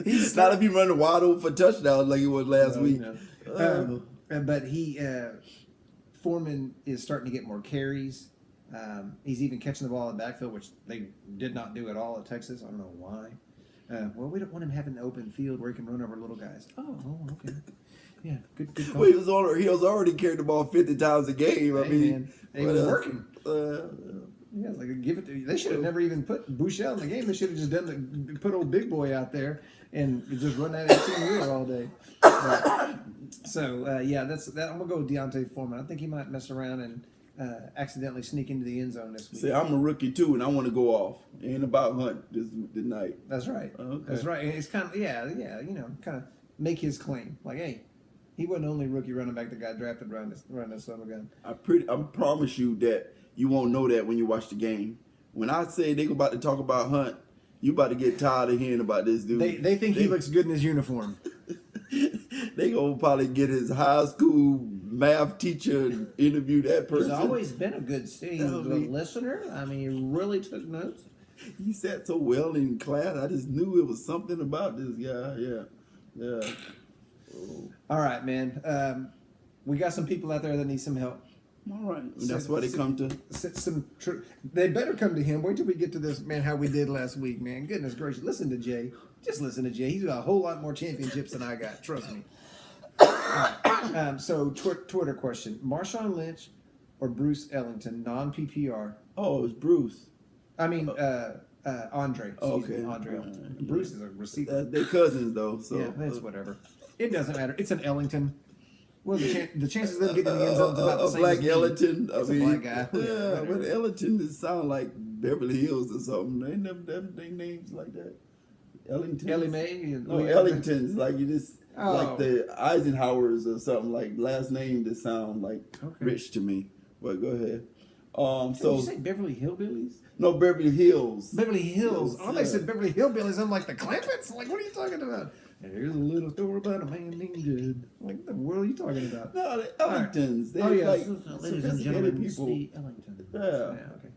He's not if he run wide open for touchdowns like he was last week. No. But Foreman is starting to get more carries. He's even catching the ball in the backfield, which they did not do at all at Texas. I don't know why. Well, we don't want him having an open field where he can run over little guys. Oh, okay. Yeah, good call. Well, he was already carrying the ball 50 times a game. I mean, man, he was working. Yeah, like give it to. They should have never even put Bouchel in the game. They should have just put old big boy out there and just run that 18-wheeler all day. That's that. I'm gonna go with Deontay Foreman. I think he might mess around and accidentally sneak into the end zone this week. See, I'm a rookie too, and I want to go off. It ain't about Hunt this night. That's right. Okay. That's right. And it's kind of kind of make his claim. Like, hey, he wasn't the only rookie running back that got drafted running this son of a gun. I promise you that you won't know that when you watch the game. When I say they about to talk about Hunt, you about to get tired of hearing about this dude. They think he looks good in his uniform. They gonna probably get his high school math teacher and interview that person. He's always been a good listener. I mean, he really took notes. He sat so well in class. I just knew it was something about this guy. Yeah. Oh. All right, man. We got some people out there that need some help. All right. That's why they come to. They better come to him. Wait till we get to this, man, how we did last week, man. Goodness gracious. Listen to Jay. Just listen to Jay. He's got a whole lot more championships than I got. Trust me. All right. So, Twitter question. Marshawn Lynch or Bruce Ellington, non-PPR? Oh, it was Bruce. I mean, Andre. Okay. Andre. Bruce is a receiver. They're cousins, though. So yeah, it's whatever. It doesn't matter. It's an Ellington. Well, the chances of them getting in the end zone is about the same. Black as Ellington. It's a black guy. Yeah, but Ellington just sound like Beverly Hills or something. They never they names like that. Ellington. Ellie Mae. Ellington's like you just like the Eisenhowers or something like last name that sound like rich to me. But go ahead. Did you say Beverly Hillbillies? No, Beverly Hills. Beverly Hills. Oh, they said Beverly Hillbillies. I'm like the Clampets. Like, what are you talking about? Here's a little story about a man named Judd. Like, what the world are you talking about? No, the Ellingtons. Right. They're like ladies and gentlemen, people. the Ellington.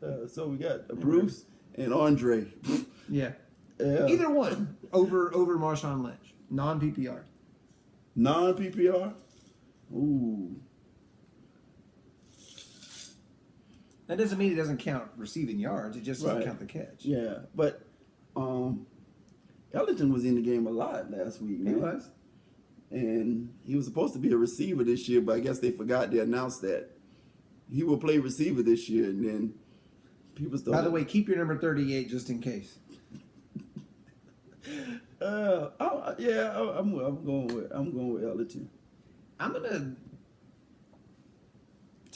Yeah. So we got Bruce and Andre. Yeah. Yeah. Either one over Marshawn Lynch. Non-PPR. Non-PPR? Ooh. That doesn't mean it doesn't count receiving yards. It just doesn't count the catch. Yeah, but Ellington was in the game a lot last week, man. He was. And he was supposed to be a receiver this year, but I guess they forgot to announce that. He will play receiver this year, and then people started. By the way, keep your number 38 just in case. I'm going with Ellington. I'm gonna.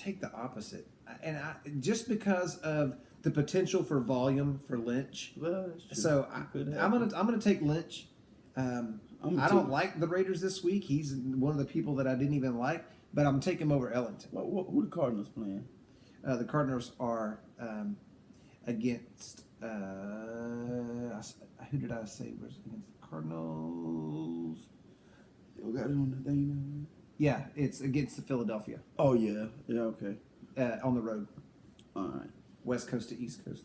take the opposite, and just because of the potential for volume for Lynch. Well, that's true. So I'm gonna take Lynch. I don't too. like the Raiders this week. He's one of the people that I didn't even like, but I'm taking him over Ellington. Who the Cardinals playing? The Cardinals are against. Who did I say was against the Cardinals? You got it on the thing now? Yeah, it's against the Philadelphia Oh yeah, okay. on the road, All right. West Coast to East Coast.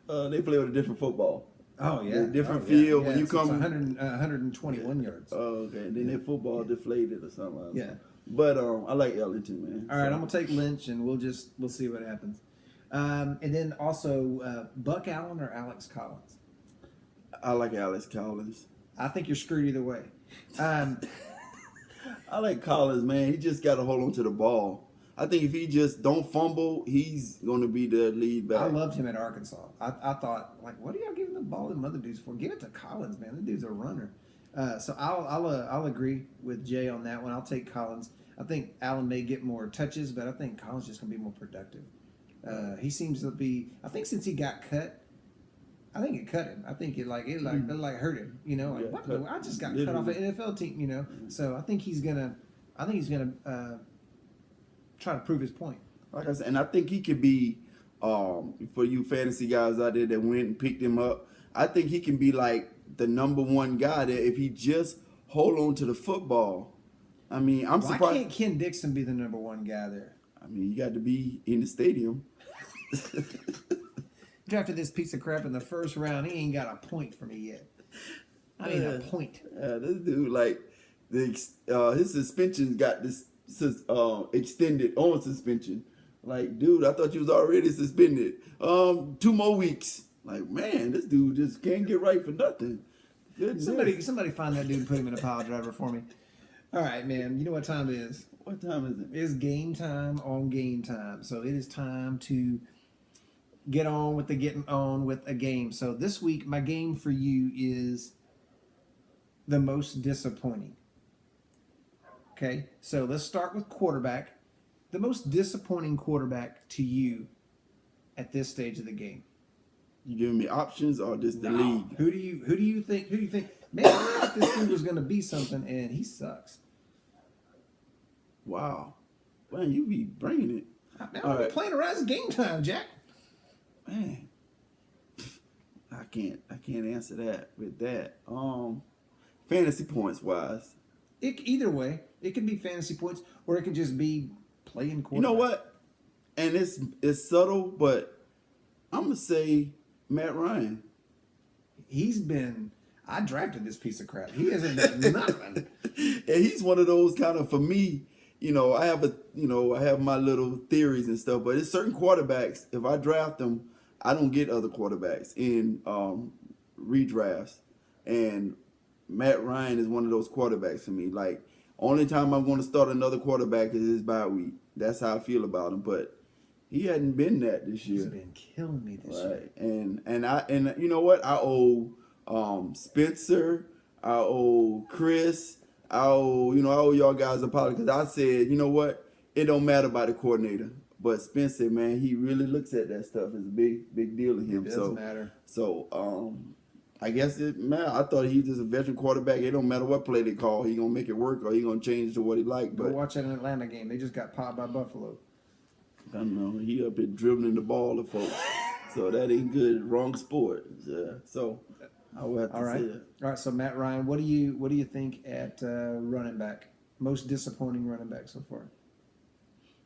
They play with a different football. Oh yeah, Different field when you it's come. 121 yards. Oh, okay. And then their football deflated or something. Like that. Yeah. But I like Ellington, man. All right, I'm gonna take Lynch, and we'll see what happens. And then also Buck Allen or Alex Collins. I like Alex Collins. I think you're screwed either way. I like Collins, man. He just got to hold on to the ball. I think if he just don't fumble, he's going to be the lead back. I loved him at Arkansas. I thought, like, what are y'all giving the ball to them other dudes for? Give it to Collins, man. That dude's a runner. So I'll agree with Jay on that one. I'll take Collins. I think Allen may get more touches, but I think Collins is just going to be more productive. He seems to be. I think since he got cut, I think it cut him. I think it hurt him. You know, like Yeah, what? cut- I just got cut literally. off an NFL team. You know, so I think he's gonna try to prove his point. Like I said, and I think he could be, for you fantasy guys out there that went and picked him up, I think he can be like the number one guy there if he just hold on to the football. I mean, I'm Why surprised. can't Ken Dixon be the number one guy there? I mean, you got to be in the stadium. Drafted this piece of crap in the first round. He ain't got a point for me yet. I mean, a point. This dude, like, his suspension got this extended on suspension. Like, dude, I thought you was already suspended. 2 more weeks. Like, man, this dude just can't get right for nothing. Goodness. Somebody find that dude and put him in a pile driver for me. All right, man. You know what time it is? What time is it? It's game time on Game Time. So it is time to getting on with a game. So this week, my game for you is the most disappointing. Okay, so let's start with quarterback. The most disappointing quarterback to you at this stage of the game. You giving me options or just the league? Who do you think? Man, I thought this dude was going to be something, and he sucks. Wow, man, you be bringing it. Man, All I'm right. playing around. It's game time, Jack. Man, I can't answer that with that. Fantasy points wise. Either way, it can be fantasy points, or it can just be playing quarterback. You know what? And it's subtle, but I'm gonna say Matt Ryan. I drafted this piece of crap. He hasn't done nothing. And he's one of those kind of, for me, I have my little theories and stuff, but it's certain quarterbacks, if I draft them, I don't get other quarterbacks in redrafts. And Matt Ryan is one of those quarterbacks for me. Like, only time I'm going to start another quarterback is his bye week. That's how I feel about him. But he hadn't been that this year. He's been killing me this year. And you know what? I owe Spencer, I owe Chris, I owe y'all guys an apology because I said, you know what? It don't matter about the coordinator. But Spencer, man, he really looks at that stuff as a big deal to him. It does matter. So I guess I thought he was just a veteran quarterback. It don't matter what play they call. He gonna make it work or he gonna change to what he like. Go But watch that Atlanta game. They just got popped by Buffalo. I don't know. He up here dribbling the ball to folks. So that ain't good. Wrong sport. Yeah. So I will have to say that. All right. So Matt Ryan, what do you think at running back? Most disappointing running back so far?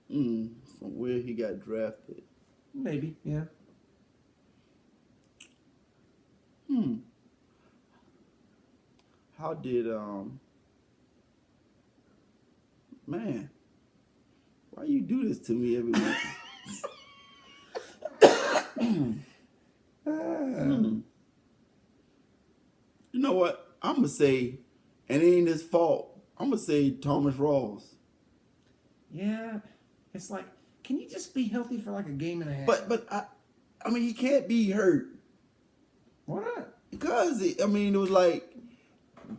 From where he got drafted. Maybe. Yeah. How did man? Why you do this to me every week? You know what? I'm gonna say, and it ain't his fault. I'm gonna say Thomas Rawls. Yeah. It's like, can you just be healthy for like a game and a half? But I mean, he can't be hurt Why not? because it was like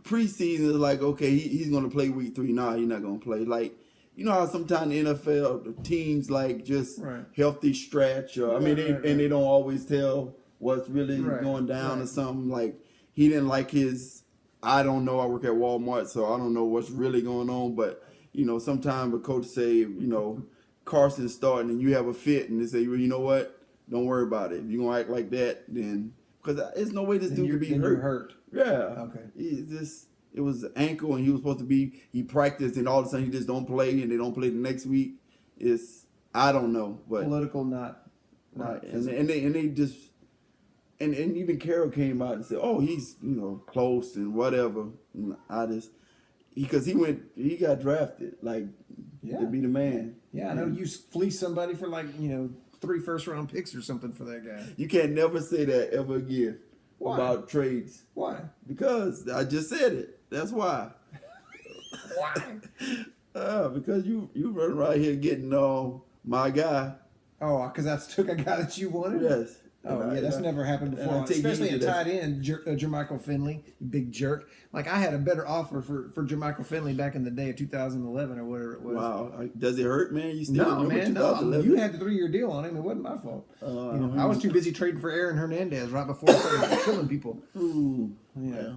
preseason is like, okay, he's going to play week 3. Nah, he's not going to play. Like, you know how sometimes the NFL, the teams like just healthy stretch. Or, I mean, they don't always tell what's really going down or something. Like, he didn't like his, I don't know, I work at Walmart, so I don't know what's really going on. But, you know, sometimes a coach say, you know, Carson's starting and you have a fit and they say, well, you know what? Don't worry about it. If you're going to act like that, then, because there's no way this dude could be hurt. Yeah. Okay. It was an ankle and he was supposed to be, he practiced and all of a sudden he just don't play and they don't play the next week. I don't know. But political, not and they just, and even Carroll came out and said, oh, he's, you know, close and whatever. And because he got drafted, like, to be the man. Yeah, I know you fleeced somebody for like, you know, 3 first-round picks or something for that guy. You can't never say that ever again. Why? About trades. Why? Because I just said it. That's why. Why? Because you run around here getting my guy. Oh, because I took a guy that you wanted? Yes. Oh, yeah, that's never happened before. Especially a tight end, Jermichael Finley, big jerk. Like, I had a better offer for Jermichael Finley back in the day of 2011 or whatever it was. Wow. Does it hurt, man? You still no, man, no. You had the 3-year deal on him. It wasn't my fault. I was too busy trading for Aaron Hernandez right before I started killing people. Ooh. Yeah.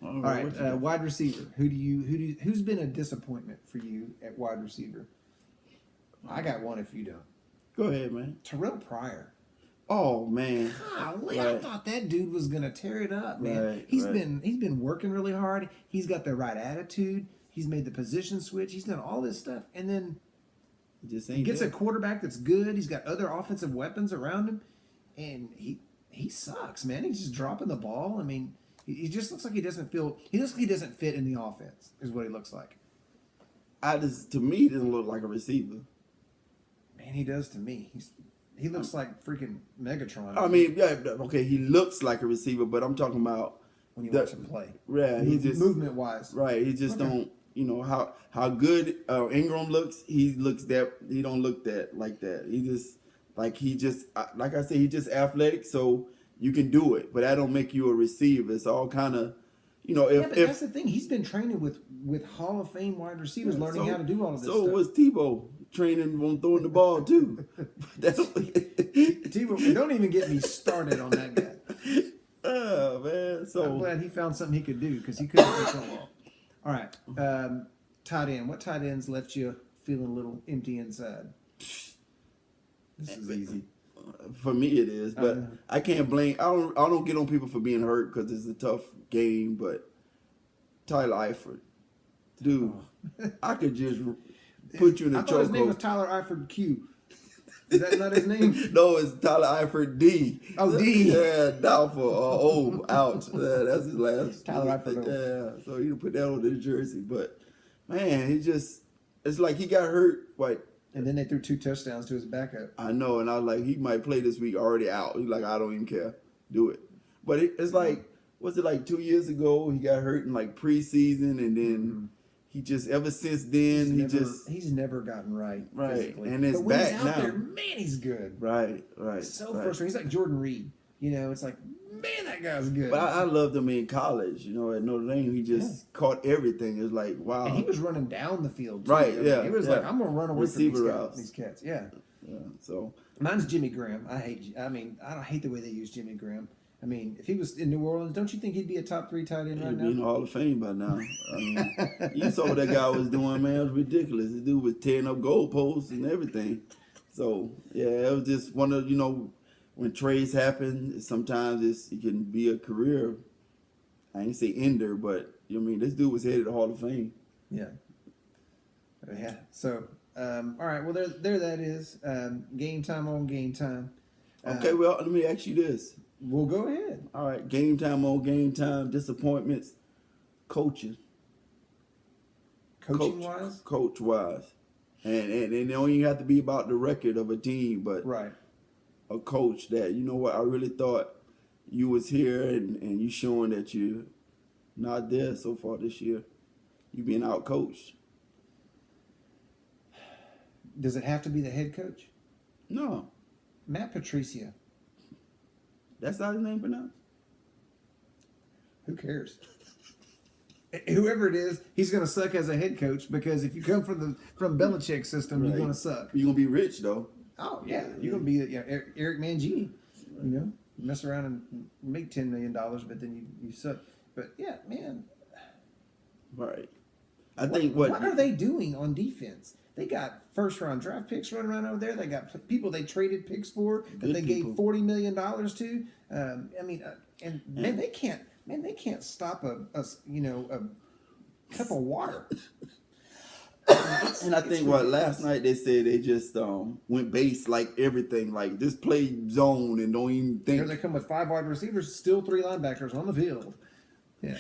All right, wide receiver. Who's been a disappointment for you at wide receiver? I got one if you don't. Go ahead, man. Terrell Pryor. Oh man! Golly, I thought that dude was gonna tear it up, man. He's been working really hard. He's got the right attitude. He's made the position switch. He's done all this stuff, and then he gets a quarterback that's good. He's got other offensive weapons around him, and he sucks, man. He's just dropping the ball. I mean, he just looks like he doesn't feel. He looks like he doesn't fit in the offense. Is what he looks like. To me, he doesn't look like a receiver. Man, he does to me. He looks like freaking Megatron. I mean, yeah, okay, he looks like a receiver, but I'm talking about when you watch him play. Yeah, he just movement wise. Right, he just don't. You know how good Ingram looks. He don't look that like that. Like I said, he's just athletic, so you can do it, but that don't make you a receiver. It's all kind of. You know, but that's the thing. He's been training with Hall of Fame wide receivers, learning how to do all of this stuff. So was Tebow training on throwing the ball too. Tebow, don't even get me started on that guy. Oh man! So I'm glad he found something he could do because he couldn't throw the ball. All right, tight end. What tight ends left you feeling a little empty inside? This is easy. For me, it is, but I can't blame. I don't get on people for being hurt because it's a tough game. But Tyler Eifert, dude, I could just put you in a chokehold. I thought his name was Tyler Eifert Q. Is that not his name? No, it's Tyler Eifert D. Oh, D. Yeah, doubtful. Out. Yeah, that's his last. Tyler Eifert. Yeah, so you put that on his jersey. But man, it's like he got hurt. Like. And then they threw 2 touchdowns to his backup. I know, and I was like, he might play this week already out. He's like, I don't even care. Do it. But it's like, was it like 2 years ago? He got hurt in like preseason, and then he just, ever since then, he's never gotten right. Right. Physically. And it's back he's now. Out there, man, he's good. Right. So frustrating. He's like Jordan Reed. You know, it's like, man, that guy's good. But I loved him in college. You know, at Notre Dame, he just caught everything. It was like, wow. And he was running down the field, too. Right, yeah. He was like, I'm going to run away from these cats. Yeah. So mine's Jimmy Graham. I hate the way they use Jimmy Graham. I mean, if he was in New Orleans, don't you think he'd be a top 3 tight end right now? He'd be in the Hall of Fame by now. I mean, you saw what that guy was doing, man. It was ridiculous. The dude was tearing up goalposts and everything. So, yeah, it was just one of, when trades happen, sometimes it can be a career. I ain't say ender, but this dude was headed to the Hall of Fame. Yeah. Yeah. So, all right. Well, there that is. Game time on game time. Okay. Well, let me ask you this. Well, go ahead. All right. Game time on game time. Disappointments. Coaching. Coaching-wise? Coach-wise. And it don't even have to be about the record of a team, but right. A coach that, I really thought you was here and you showing that you're not there so far this year. You being out coached. Does it have to be the head coach? No. Matt Patricia. That's how his name pronounced? Who cares? whoever it is, he's going to suck as a head coach because if you come from Belichick's system, you're going to suck. You're going to be rich, though. Oh, yeah. You're going to be Eric Mangini. You know, mess around and make $10 million, but then you suck. But, yeah, man. Right. I think what are they doing on defense? They got first-round draft picks running around over there. They got people they traded picks for that they gave $40 million to. Man, they can't stop a cup of water. And I think last night they said they just went base like everything, like just play zone and don't even think. Here they come with 5 wide receivers, still 3 linebackers on the field. Yeah.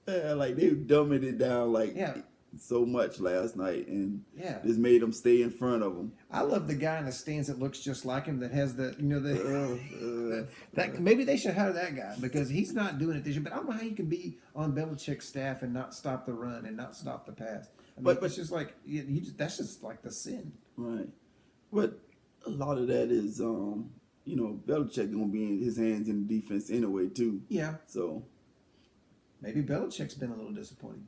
Yeah, like they dumbing it down like so much last night, and just made them stay in front of them. I love the guy in the stands that looks just like him, that has the that maybe they should hire that guy because he's not doing it this year. But I don't know how you can be on Belichick's staff and not stop the run and not stop the pass. I mean, but it's just like that's just like the sin, right? But a lot of that is Belichick gonna be in his hands in the defense anyway too. Yeah. So. Maybe Belichick's been a little disappointing.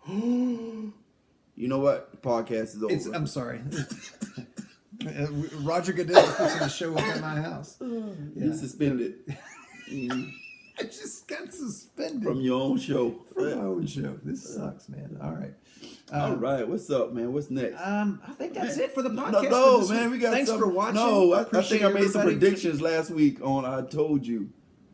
You know what? The podcast is over. I'm sorry. Roger Goodell is fixing to show up at my house. He's suspended. I just got suspended. From your own show. From my own show. This sucks, man. All right. All right. What's up, man? What's next? I think that's it for the podcast. No, man. We got Thanks for watching. No, I think I made some predictions last week on I Told You.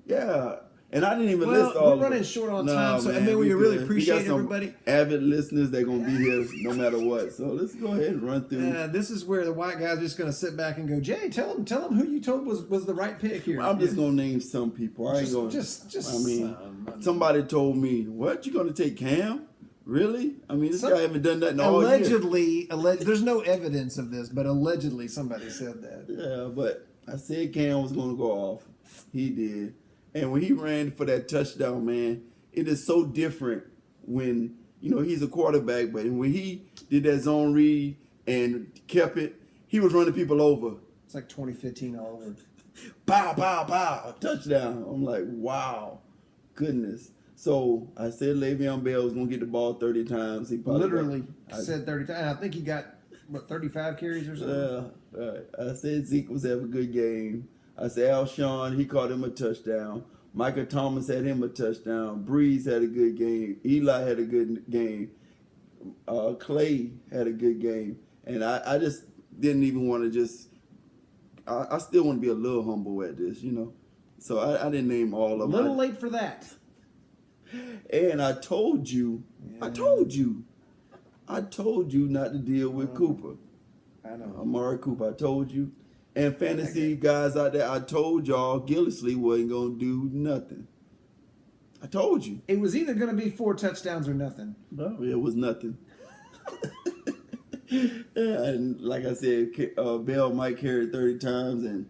Yeah. And I didn't even list all of them. We're running short on time, so we really appreciate everybody. Avid listeners, they're going to be here no matter what. So let's go ahead and run through. This is where the white guy's just going to sit back and go, Jay, tell them who you told was the right pick here. I'm just going to name some people. I ain't going to. Somebody told me, what, you going to take Cam? Really? I mean, this guy haven't done that all year. There's no evidence of this, but allegedly somebody said that. Yeah, but I said Cam was going to go off. He did. And when he ran for that touchdown, man, it is so different when, he's a quarterback, but when he did that zone read and kept it, he was running people over. It's like 2015 all over. Pow, pow, pow, touchdown. I'm like, wow, goodness. So I said Le'Veon Bell was going to get the ball 30 times. He probably literally said 30 times. I think he got, 35 carries or something? Yeah, right. I said Zeke was having a good game. I said Alshon, he caught him a touchdown. Micah Thomas had him a touchdown. Breeze had a good game. Eli had a good game. Clay had a good game. And I just didn't even want to I still want to be a little humble at this, So I didn't name all of them. A little late for that. And I told you not to deal with Cooper. I know. Amari Cooper, I told you. And fantasy guys out there, I told y'all Gillisley wasn't going to do nothing. I told you. It was either going to be 4 touchdowns or nothing. No, it was nothing. And like I said, Bell might carry 30 times, and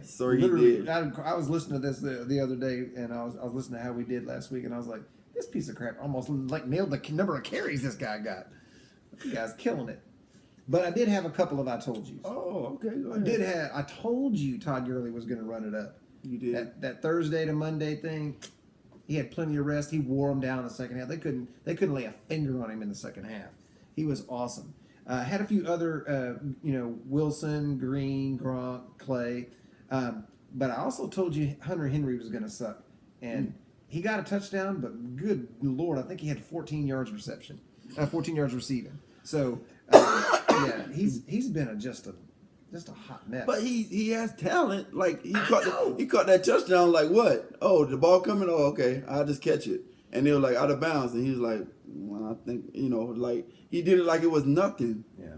so he did. I was listening to this the other day, and I was listening to how we did last week, and I was like, this piece of crap almost like nailed the number of carries this guy got. This guy's killing it. But I did have a couple of I told yous. Oh, okay. Go ahead. I told you Todd Gurley was going to run it up. You did. That Thursday to Monday thing, he had plenty of rest. He wore them down in the second half. They couldn't lay a finger on him in the second half. He was awesome. Had a few other, Wilson, Green, Gronk, Clay. But I also told you Hunter Henry was going to suck. And he got a touchdown, but good Lord, I think he had 14 yards receiving. So, he's been just a hot mess. But he has talent. Like he caught that touchdown. Like what? Oh, the ball coming. Oh, okay. I'll just catch it. And they were like out of bounds, and he was like, well, I think like he did it like it was nothing. Yeah.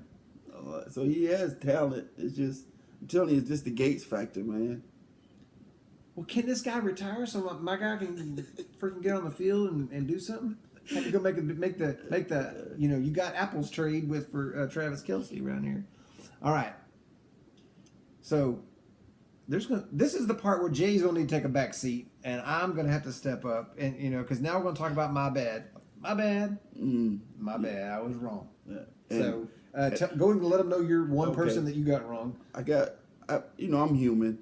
So he has talent. It's just I'm telling you, it's just the Gates factor, man. Well, can this guy retire so my guy can freaking get on the field and do something? Have to go make the you got Apple's trade for Travis Kelce around here. All right. So this is the part where Jay's gonna need to take a back seat, and I'm gonna have to step up, and because now we're gonna talk about my bad. My bad. I was wrong. Yeah. So go and let them know you're one person that you got wrong. I'm human.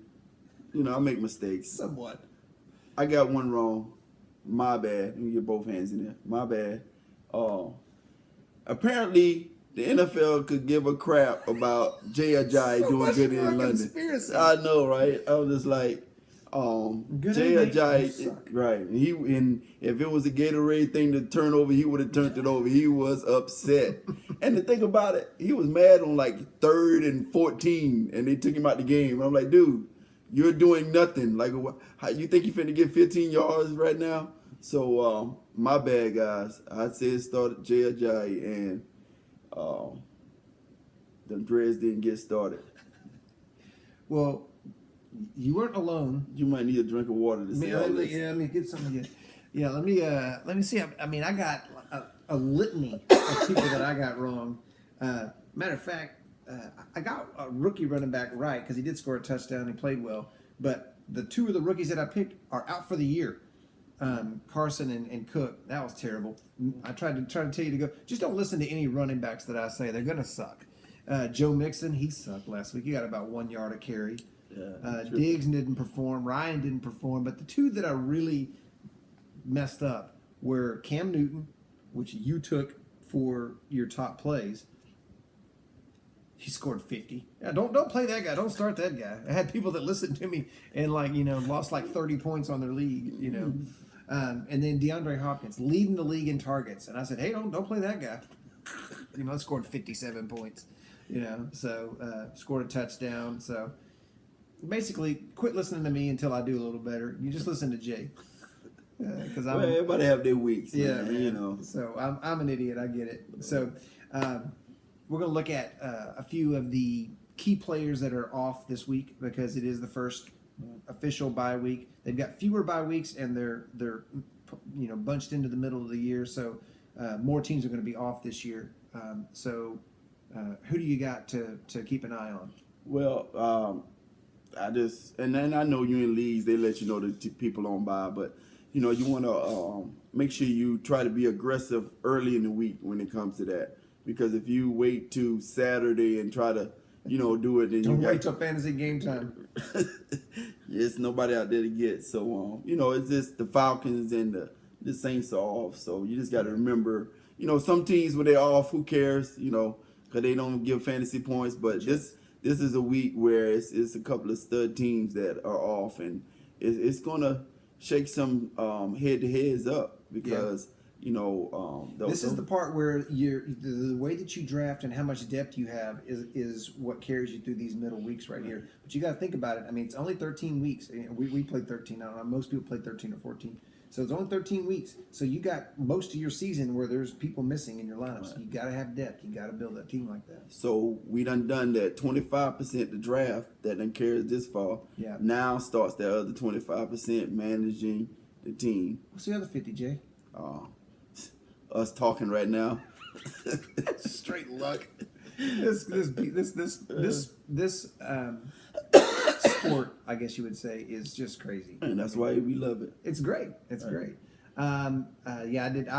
I make mistakes. Somewhat. I got one wrong. My bad. Let me get both hands in there. My bad. Apparently, the NFL could give a crap about Jay Ajayi So doing much good for in a London. conspiracy. I know, right? I was just like, Good Jay ain't, mate. You Ajayi, suck. right? And if it was a Gatorade thing to turn over, he would have turned it over. He was upset. And the thing about it, he was mad on like 3rd and 14, and they took him out the game. I'm like, dude, you're doing nothing. Like, how you think you finna get 15 yards right now? So, my bad, guys. I'd say it started Jay Ajayi, and the Dreads didn't get started. Well, you weren't alone. You might need a drink of water to say all this. Let me get some of you. Yeah, let me see. I mean, I got a litany of people that I got wrong. Matter of fact, I got a rookie running back right because he did score a touchdown. He played well, but the 2 of the rookies that I picked are out for the year. Carson and Cook. That was terrible. I tried to tell you to go. Just don't listen to any running backs that I say. They're gonna suck. Joe Mixon, he sucked last week. He got about 1 yard a carry. Yeah, Diggs didn't perform. Ryan didn't perform. But the 2 that I really messed up were Cam Newton, which you took for your top plays. He scored 50. Yeah, don't play that guy. Don't start that guy. I had people that listened to me and lost like 30 points on their league. And then DeAndre Hopkins leading the league in targets, and I said, hey, don't play that guy. Scored 57 points. So scored a touchdown. So basically, quit listening to me until I do a little better. You just listen to Jay. Because everybody have their weeks. Yeah, man. So I'm an idiot. I get it. So we're going to look at a few of the key players that are off this week because it is the first official bye week. They've got fewer bye weeks and they're bunched into the middle of the year. So more teams are going to be off this year. Who do you got to keep an eye on? Well, and then I know you in leagues, they let you know the people on bye, but you want to make sure you try to be aggressive early in the week when it comes to that. Because if you wait to Saturday and try to, do it, then don't wait till fantasy game time. There's nobody out there to get. So, it's just the Falcons and the Saints are off. So you just got to remember, some teams when they're off, who cares, because they don't give fantasy points. But this is a week where it's a couple of stud teams that are off, and it's going to shake some head-to-heads up because this is the part where the way that you draft and how much depth you have is what carries you through these middle weeks right here. But you got to think about it. I mean, it's only 13 weeks. We played 13. I don't know. Most people played 13 or 14. So it's only 13 weeks. So you got most of your season where there's people missing in your lineup. So you got to have depth. You got to build a team like that. So we done that 25% the draft that done carries this far. Yeah. Now starts that other 25% managing the team. What's the other 50, Jay? Us talking right now. Straight luck. This sport, I guess you would say, is just crazy. And that's why we love it. It's great. It's great. I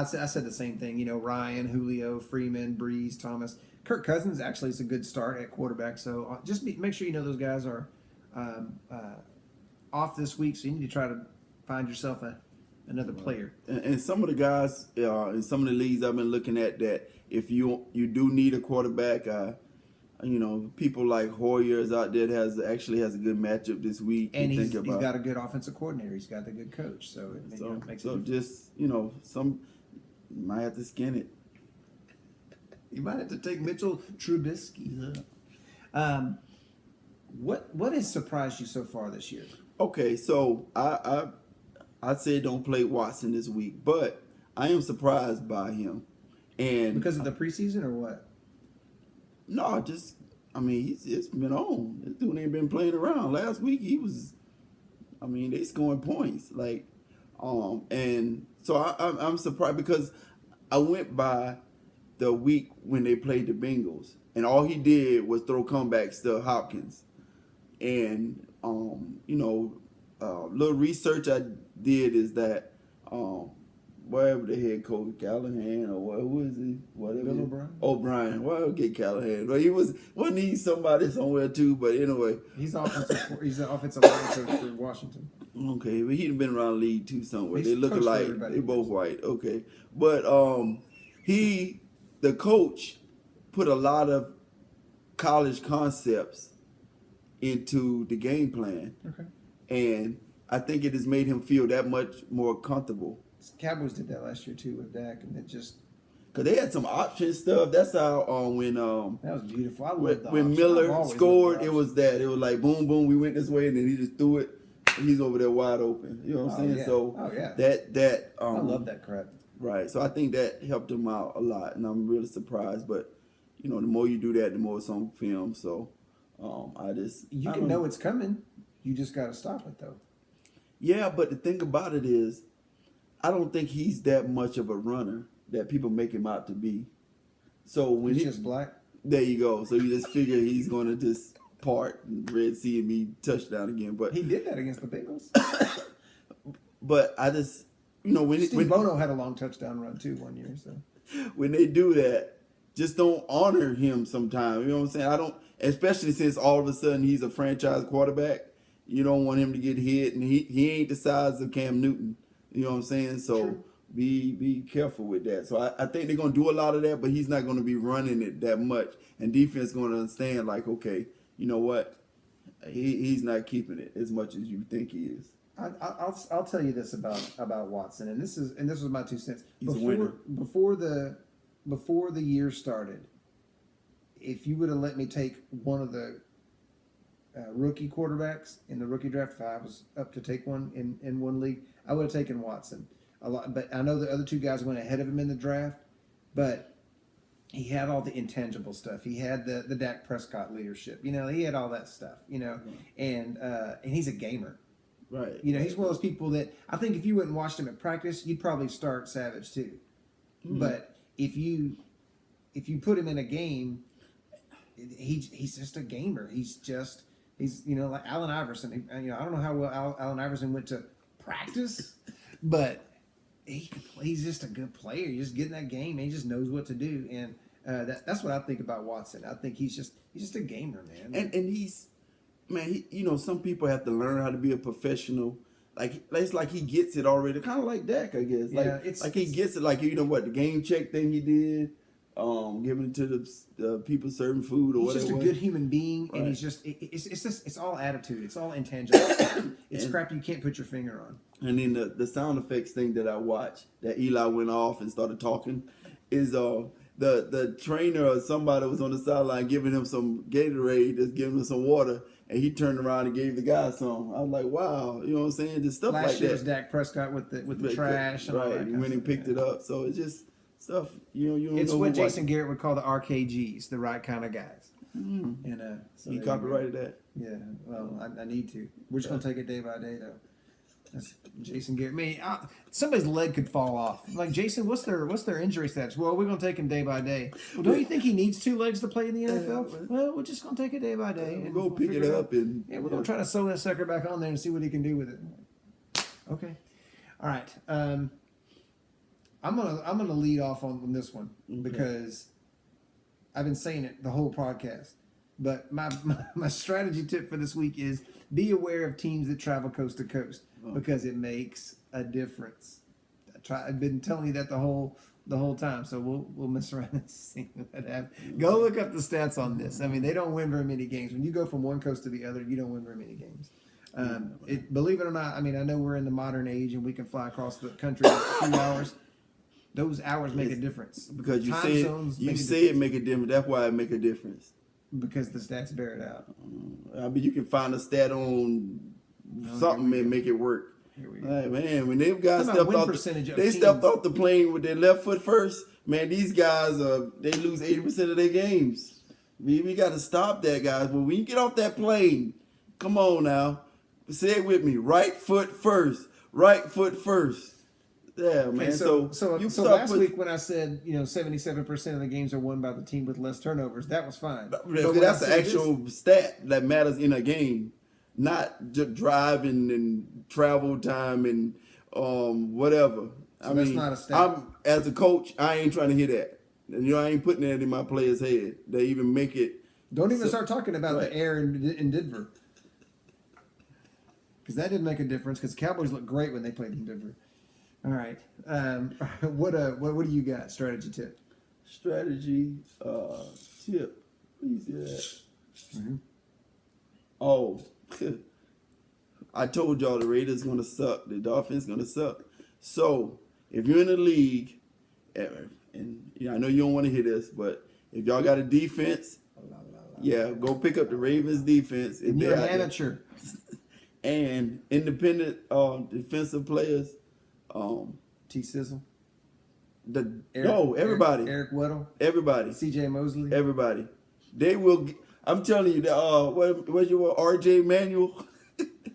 said the same thing. Ryan, Julio, Freeman, Breeze, Thomas, Kirk Cousins. Actually, it's a good start at quarterback. So just make sure those guys are off this week. So you need to try to find yourself another player. And some of the guys in some of the leagues I've been looking at, that if you do need a quarterback, people like Hoyer is out there that actually has a good matchup this week. And he's got a good offensive coordinator. He's got a good coach. So it makes it just some you might have to skin it. You might have to take Mitchell Trubisky. Yeah. What has surprised you so far this year? Okay, so I'd say don't play Watson this week, but I am surprised by him. And because of the preseason or what? No, it's been on. This dude ain't been playing around. Last week they scoring points. And so I'm surprised because I went by the week when they played the Bengals, and all he did was throw comebacks to Hopkins. And little research I did is that wherever the head coach, Callahan or who is he? Whatever. Bill O'Brien. O'Brien. Well, I'll get Callahan. But wasn't he somebody somewhere too? But anyway, he's the offensive line coach for Washington. Okay, but he'd been around the league too somewhere. He's They look coached for alike. everybody. They both white. Okay, but the coach, put a lot of college concepts into the game plan, Okay. and I think it has made him feel that much more comfortable. Cowboys did that last year too with Dak, and it just Cause they had some option stuff. That's how when that was beautiful. I love the when option. I've Miller always scored, loved the it was that. It was like boom, boom. We went this way, and then he just threw it. And he's over there wide open. You know what I'm saying? Yeah. So that I love that crap. Right. So I think that helped him out a lot, and I'm really surprised. But the more you do that, the more it's on film. So You can know it's coming. You just got to stop it though. Yeah, but the thing about it is, I don't think he's that much of a runner that people make him out to be. So when He's just black. there you go. So you just figure he's going to just part Red Sea and be touchdown again. But He did that against the Bengals. but I just Steve Bono had a long touchdown run too one year. So when they do that, just don't honor him sometimes. You know what I'm saying? I don't, especially since all of a sudden he's a franchise quarterback. You don't want him to get hit, and he ain't the size of Cam Newton. You know what I'm saying? So True. be careful with that. So I think they're gonna do a lot of that, but he's not gonna be running it that much, and defense is gonna understand like, okay, you know what? He's not keeping it as much as you think he is. I'll tell you this about Watson, and this was my 2 cents. He's a winner. Before the year started, if you would have let me take one of the rookie quarterbacks in the rookie draft, if I was up to take one in one league, I would have taken Watson a lot. But I know the other two guys went ahead of him in the draft, but he had all the intangible stuff. He had the Dak Prescott leadership. He had all that stuff. And he's a gamer. Right. He's one of those people that I think if you went and watched him at practice, you'd probably start Savage too. Mm. But if you put him in a game, he's just a gamer. He's like Allen Iverson. I don't know how well Allen Iverson went to practice, but he's just a good player. You just get in that game, and he just knows what to do. And that's what I think about Watson. I think he's just a gamer, man. And he's. Man, some people have to learn how to be a professional. Like it's like he gets it already, kind of like Dak, I guess. Like he gets it. Like the game check thing he did, giving it to the people serving food or he's whatever. He's just a good human being, right. And he's just it's all attitude. It's all intangible. It's crap you can't put your finger on. And then the sound effects thing that I watched, that Eli went off and started talking, is the trainer or somebody was on the sideline giving him some Gatorade, just giving him some water. And he turned around and gave the guy some. I was like, wow, you know what I'm saying? Just stuff like that. Last year was Dak Prescott with the trash. And right, all that he went and picked it up. So it's just stuff, you don't it's know what Jason Garrett would call the RKGs, the right kind of guys. Mm. And so he copyrighted that. Yeah, well, I need to. We're just going to take it day by day, though. That's Jason Garrett. Man, somebody's leg could fall off. Like, Jason, what's their injury status? Well, we're going to take him day by day. Well, don't you think he needs 2 legs to play in the NFL? Well, we're just going to take it day by day. And we'll pick it up. And we're going to try to sew that sucker back on there and see what he can do with it. Okay. All right. I'm gonna lead off on this one because I've been saying it the whole podcast. But my strategy tip for this week is be aware of teams that travel coast to coast because it makes a difference. I've been telling you that the whole time, so we'll mess around and see what happens. Go look up the stats on this. I mean, they don't win very many games. When you go from one coast to the other, you don't win very many games. Believe it or not, I mean, I know we're in the modern age and we can fly across the country in a few hours. Those hours make a difference because you say it make a difference. That's why it make a difference. Because the stats bear it out. I mean, you can find a stat on something and make it work. Right, man, when them guys stepped off the plane with their left foot first, man, these guys they lose 80% of their games. We got to stop that, guys. When we get off that plane, come on now, say it with me: right foot first, right foot first. Yeah, man. Okay, so last week when I said 77% of the games are won by the team with less turnovers, that was fine. But that's the actual stat that matters in a game, not just driving and travel time and whatever. So that's not a stat. As a coach, I ain't trying to hear that. I ain't putting that in my players' head. They even make it. Don't even start talking about the air in Denver. because that didn't make a difference. Because the Cowboys looked great when they played in Denver. All right. What do you got? Strategy tip. Strategy tip. Please do that. Mm-hmm. Oh, I told y'all the Raiders gonna suck. The Dolphins gonna suck. So if you're in the league, and I know you don't want to hear this, but if y'all got a defense, yeah, go pick up the Ravens defense. And you're an amateur. And independent defensive players. T. Sizzle. Everybody. Eric Weddle. Everybody. C.J. Mosley. Everybody. They will. I'm telling you, what's your R.J. Manuel?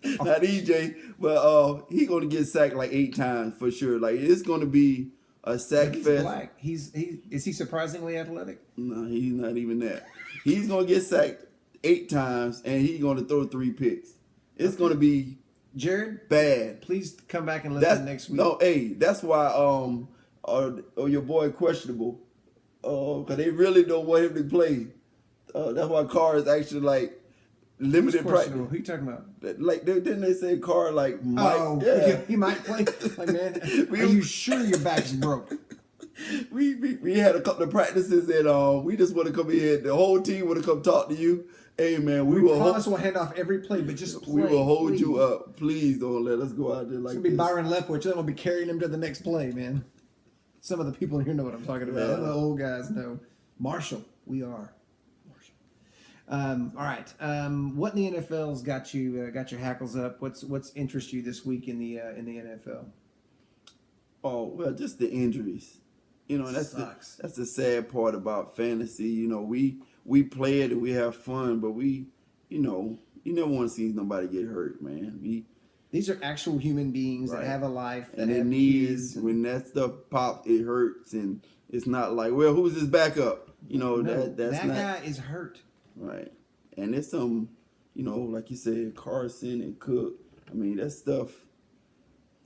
Not EJ, but he gonna get sacked like 8 times for sure. Like it's gonna be a sack he's fest. Black. Is he surprisingly athletic? No, he's not even that. He's gonna get sacked 8 times and he's gonna throw 3 picks. It's gonna be Jared bad. Please come back and listen next week. No, hey, that's why your boy questionable. Because they really don't want him to play. That's why Carr is actually like limited practice. Who are you talking about? Like didn't they say Carr like might? Yeah, he might play. Like man, are you sure your back's broke? We had a couple of practices and we just want to come here. The whole team want to come talk to you. Hey man, we promise we'll hand off every play, but just play. We will hold you up. Please don't let us go out there like this. It's gonna be Byron Leftwich. Then we'll be carrying him to the next play, man. Some of the people here know what I'm talking about. Yeah. The old guys know. Marshall, we are. All right. What in the NFL's got your hackles up? What's interest you this week in the NFL? Oh well, just the injuries. That's the sad part about fantasy. We play it and we have fun, but you never want to see nobody get hurt, man. These are actual human beings that have a life, and their knees. When that stuff pops, it hurts, and it's not like, well, who's his backup? That guy is hurt. Right. And there's some, like you said, Carson and Cook. I mean, that stuff.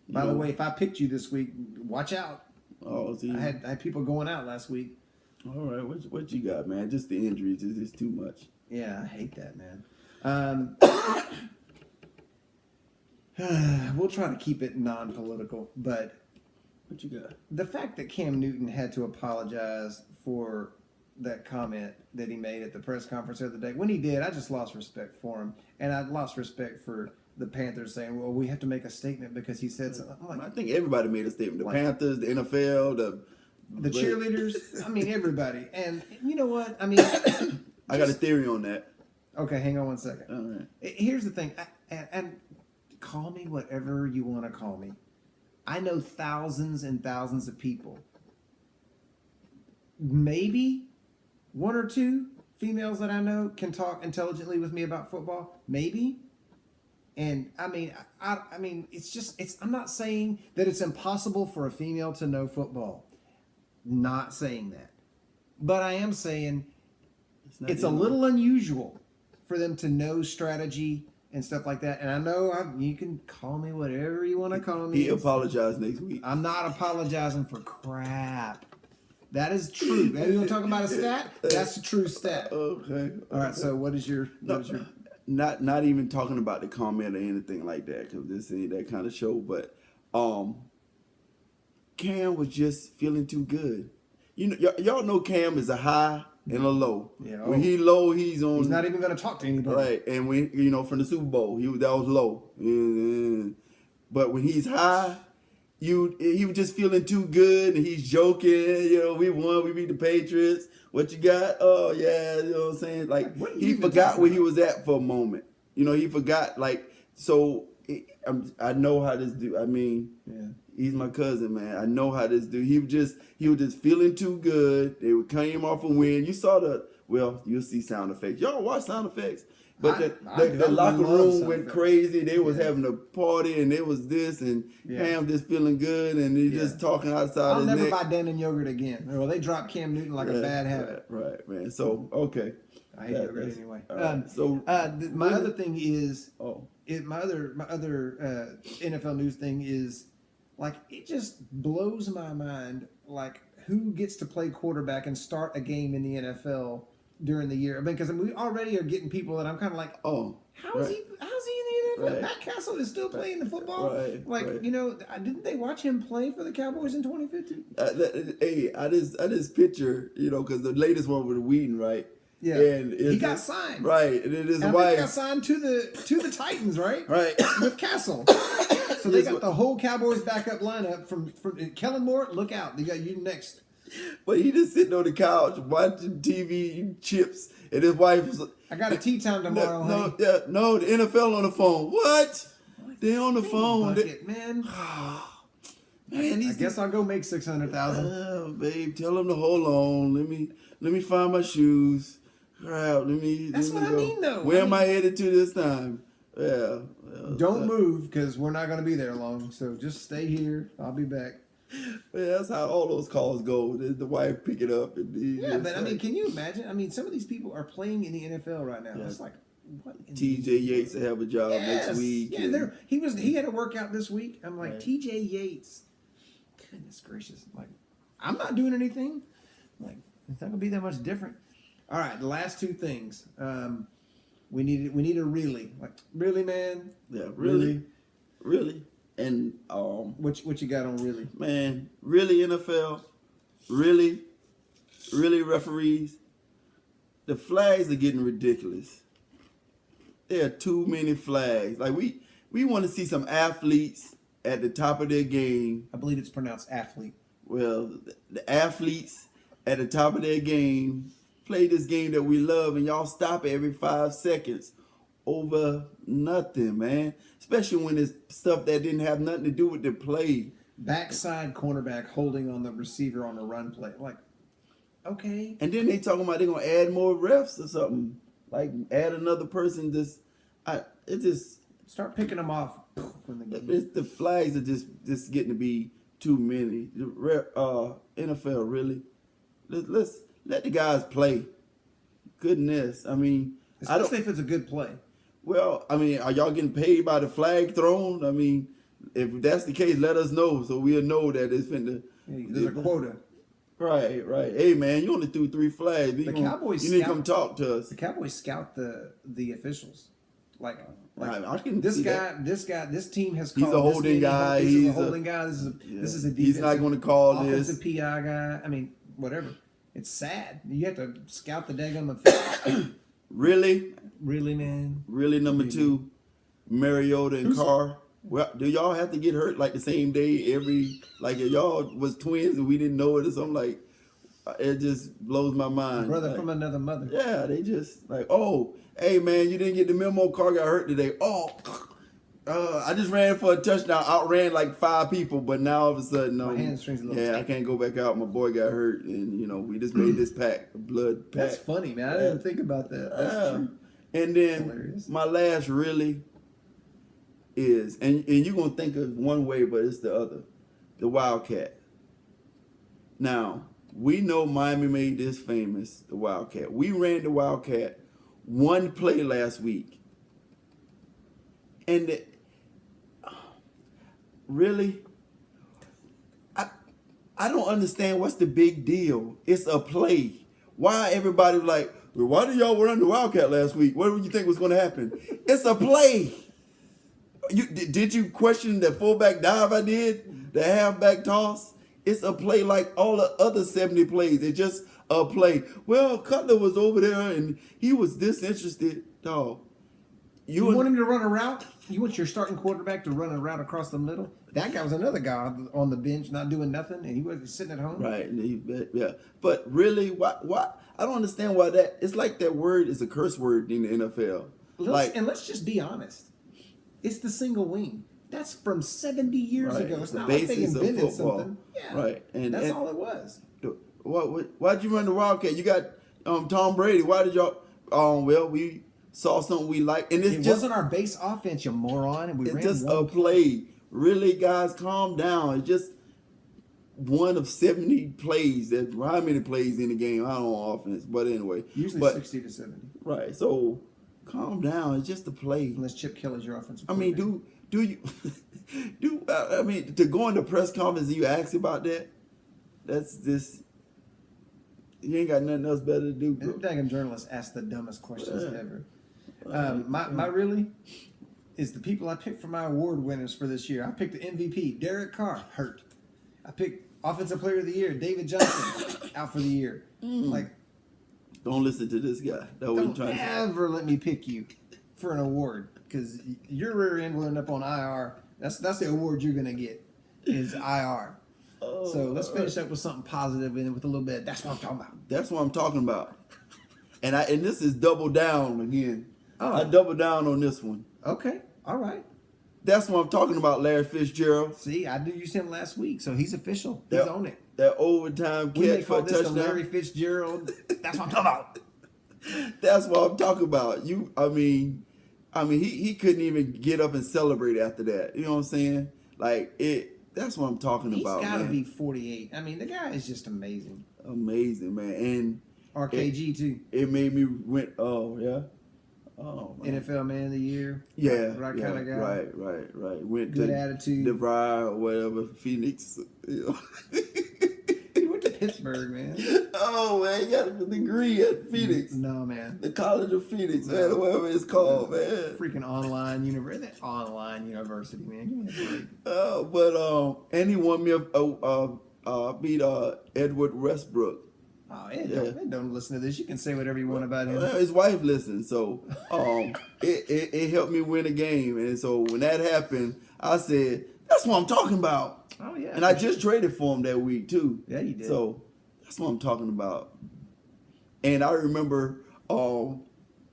By the way, if I picked you this week, watch out. Oh, see. I had people going out last week. All right. What you got, man? Just the injuries is just too much. Yeah, I hate that, man. We'll try to keep it non-political, but what you got? The fact that Cam Newton had to apologize for that comment that he made at the press conference the other day. When he did, I just lost respect for him, and I lost respect for the Panthers saying, "Well, we have to make a statement because he said something." I think everybody made a statement. The Panthers, the NFL, the cheerleaders. I mean, everybody. And you know what? I mean, I got a theory on that. Okay, hang on one second. All right. Here's the thing, and call me whatever you want to call me. I know thousands and thousands of people. Maybe 1 or 2 females that I know can talk intelligently with me about football. Maybe. And I mean, I'm not saying that it's impossible for a female to know football. Not saying that. But I am saying it's a little unusual for them to know strategy and stuff like that. And I know you can call me whatever you want to call me. He apologized next week. I'm not apologizing for crap. That is true. You want to talk about a stat? That's a true stat. Okay. All right. So what is your? Not even talking about the comment or anything like that, because this ain't that kind of show. But Cam was just feeling too good. Y'all know Cam is a high and a low. Yeah. When he low, he's on. He's not even going to talk to anybody. Right. And when from the Super Bowl, that was low. But when he's high, he was just feeling too good, and he's joking. We won. We beat the Patriots. What you got? Oh yeah, you know what I'm saying? Like he forgot where he was at for a moment. He forgot. I know how this dude. I mean, he's my cousin, man. I know how this dude. He was just feeling too good. They came off a win. You saw you'll see sound effects. Y'all watch sound effects. But the locker room went crazy. They was having a party, and it was this, and Cam just feeling good, and he just talking outside his neck. I'll never buy Dannon yogurt again. Well, they dropped Cam Newton like a bad habit. Right, man. So, okay. I hate yogurt anyway. Right. My other thing is, my other NFL news thing is, like, it just blows my mind, like, who gets to play quarterback and start a game in the NFL during the year. I mean, because we already are getting people that I'm kind of like, how's he in the NFL. Right. Matt Castle is still playing the football. Right, Like, right. didn't they watch him play for the Cowboys in 2015? Hey, I just picture, because the latest one with Whedon, right? Yeah. And He got signed. Right, and then his And I think wife he got signed to the Titans, right? Right. With Castle. So they got the whole Cowboys backup lineup from Kellen Moore. Look out, they got you next. But he just sitting on the couch watching TV, eating chips, and his wife was. I got a tea time tomorrow, honey. No, the NFL on the phone. What? They on the phone. Bucket, man. Man, I guess I'll go make 600,000. Oh, babe, tell him to hold on. Let me find my shoes. Crap, That's what I mean, though. Where am I headed to this time? Yeah. Don't move, because we're not going to be there long. So just stay here. I'll be back. Yeah, that's how all those calls go. The wife pick it up. Yeah, but I mean, can you imagine? I mean, some of these people are playing in the NFL right now. Yeah. It's like, what? T.J. Yates to have a job next week. Yeah, he had a workout this week. I'm like, right. T.J. Yates. Goodness gracious! Like, I'm not doing anything. Like, it's not gonna be that much different. All right, the last two things. We need a really, man. Yeah, really. And what you got on really? Man, really NFL, really referees. The flags are getting ridiculous. There are too many flags. Like we want to see some athletes at the top of their game. I believe it's pronounced athlete. Well, the athletes at the top of their game play this game that we love, and y'all stop every 5 seconds over nothing, man. Especially when it's stuff that didn't have nothing to do with the play. Backside cornerback holding on the receiver on a run play. Like, okay. And then they talking about they're going to add more refs or something. Like, add another person. Start picking them off from the game. The flags are just getting to be too many. The NFL, really. Let the guys play. Goodness. I mean, especially if it's a good play. Well, I mean, are y'all getting paid by the flag thrown? I mean, if that's the case, let us know so we'll know that it's finna. There's a quota. Right. Hey, man, you only threw 3 flags. You need to come talk to us. The Cowboys scout the officials. Like I can this team has called. He's a holding guy. He's a holding guy. This is a defensive. He's not going to call offensive this. PI guy. I mean, whatever. It's sad. You have to scout the daggum officials. Really, man. Really, number 2, Mariota and Carr. Well, do y'all have to get hurt like the same day like if y'all was twins and we didn't know it or something? Like, it just blows my mind. Brother from another mother. Yeah, they just like, oh, hey man, you didn't get the memo. Carr got hurt today. Oh, I just ran for a touchdown. Outran like 5 people, but now all of a sudden, my hamstrings a little tight. I can't go back out. My boy got hurt, and we just made this blood pack. That's funny, man. I didn't think about that. That's true. And then my last really is, and you're gonna think of one way, but it's the other, the Wildcat. Now we know Miami made this famous, the Wildcat. We ran the Wildcat one play last week, and really, I don't understand what's the big deal. It's a play. Why everybody like, well, why did y'all run the Wildcat last week? What did you think was going to happen? It's a play. Did you question the fullback dive I did? The halfback toss? It's a play like all the other 70 plays. It's just a play. Well, Cutler was over there and he was disinterested. Dog. You want him to run a route? You want your starting quarterback to run a route across the middle? That guy was another guy on the bench not doing nothing, and he wasn't sitting at home. Right. Yeah. But really, why? I don't understand why that. It's like that word is a curse word in the NFL. Let's just be honest. It's the single wing. That's from 70 years ago. It's not like they invented something. Yeah. Right. And that's all it was. Why'd you run the Wildcat? You got Tom Brady. Why did y'all? Well, we saw something we liked, and it wasn't our base offense, you moron. And it's just a play. Really, guys, calm down. It's just one of 70 plays. How many plays in the game? I don't know offense, but anyway. Usually 60 to 70. Right. So calm down. It's just a play. Unless Chip Kelly's your offensive. I mean, do you to go into press conference and you ask about that? That's just. You ain't got nothing else better to do. The dang journalists ask the dumbest questions ever. My really, is the people I picked for my award winners for this year. I picked the MVP, Derek Carr, hurt. I picked Offensive Player of the Year, David Johnson, out for the year. Like, don't listen to this guy. That what don't ever let me pick you for an award, because your rear end will end up on IR. That's the award you're gonna get, is IR. So let's finish up with something positive and with a little bit. That's what I'm talking about. That's what I'm talking about. And this is double down again. Oh. I double down on this one. Okay, all right. That's what I'm talking about, Larry Fitzgerald. See, I did use him last week, so he's official. He's on it. That overtime We may catch for call a this the touchdown. Larry Fitzgerald. That's what I'm talking about. That's what I'm talking about. I mean, he couldn't even get up and celebrate after that. You know what I'm saying? Like that's what I'm talking about. He's got to man. be 48. I mean, the guy is just amazing. Amazing, man. And RKG too. It made me went. Oh yeah. Oh man. NFL Man of the Year. Yeah. Right yeah, kind of guy. Right. Went Good to attitude. DeVry or whatever. Phoenix. You know. He went to Pittsburgh, man. Oh man, he got a degree at Phoenix. No, man. The College of Phoenix, man, whatever it's called, man. Freaking online university. Online university, man. Give me a break. And he won me beat Edward Westbrook. Oh, Ed don't listen to this. You can say whatever you want about him. Well, his wife listens, so it helped me win a game. And so when that happened, I said, "That's what I'm talking about." Oh yeah. And I just traded for him that week too. Yeah, you did. So that's what I'm talking about. And I remember, and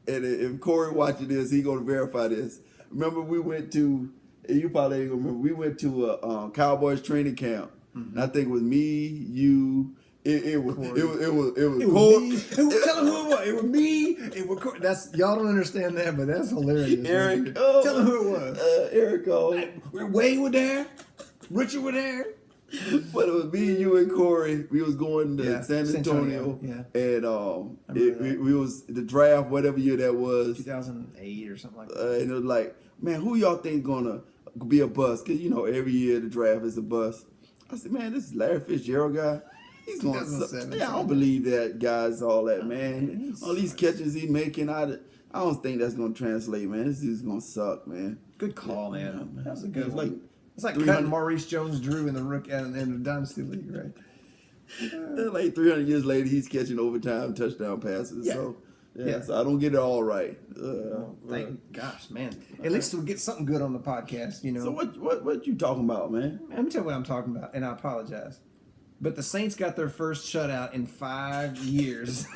if Corey watching this, he gonna verify this. Remember we went to, you probably ain't gonna remember, we went to a Cowboys training camp. Mm-hmm. And I think it was me, you. It was Corey. Tell him who it was. It was me. It was Corey. That's, y'all don't understand that, but that's hilarious. Eric. Tell him who it was. Eric. Wade was there. Richard was there. But it was me, you, and Corey. We was going to San Antonio. Yeah. And we was the draft, whatever year that was. 2008 or something like that. And it was like, man, who y'all think gonna be a bust? Because, you know, every year the draft is a bust. I said, man, this is Larry Fitzgerald guy. He's going to I don't believe that guy's all that, man. All these catches he making, I don't think that's going to translate, man. This is going to suck, man. Good call, man. Yeah, man. That's a good one. It's like 300 cutting Maurice Jones-Drew in the Dynasty League, right? Like 300 years later, he's catching overtime touchdown passes. Yeah. So, so I don't get it all right. Thank gosh, man. At least we'll get something good on the podcast, you know. So what you talking about, man? Let me tell you what I'm talking about, and I apologize. But the Saints got their first shutout in 5 years.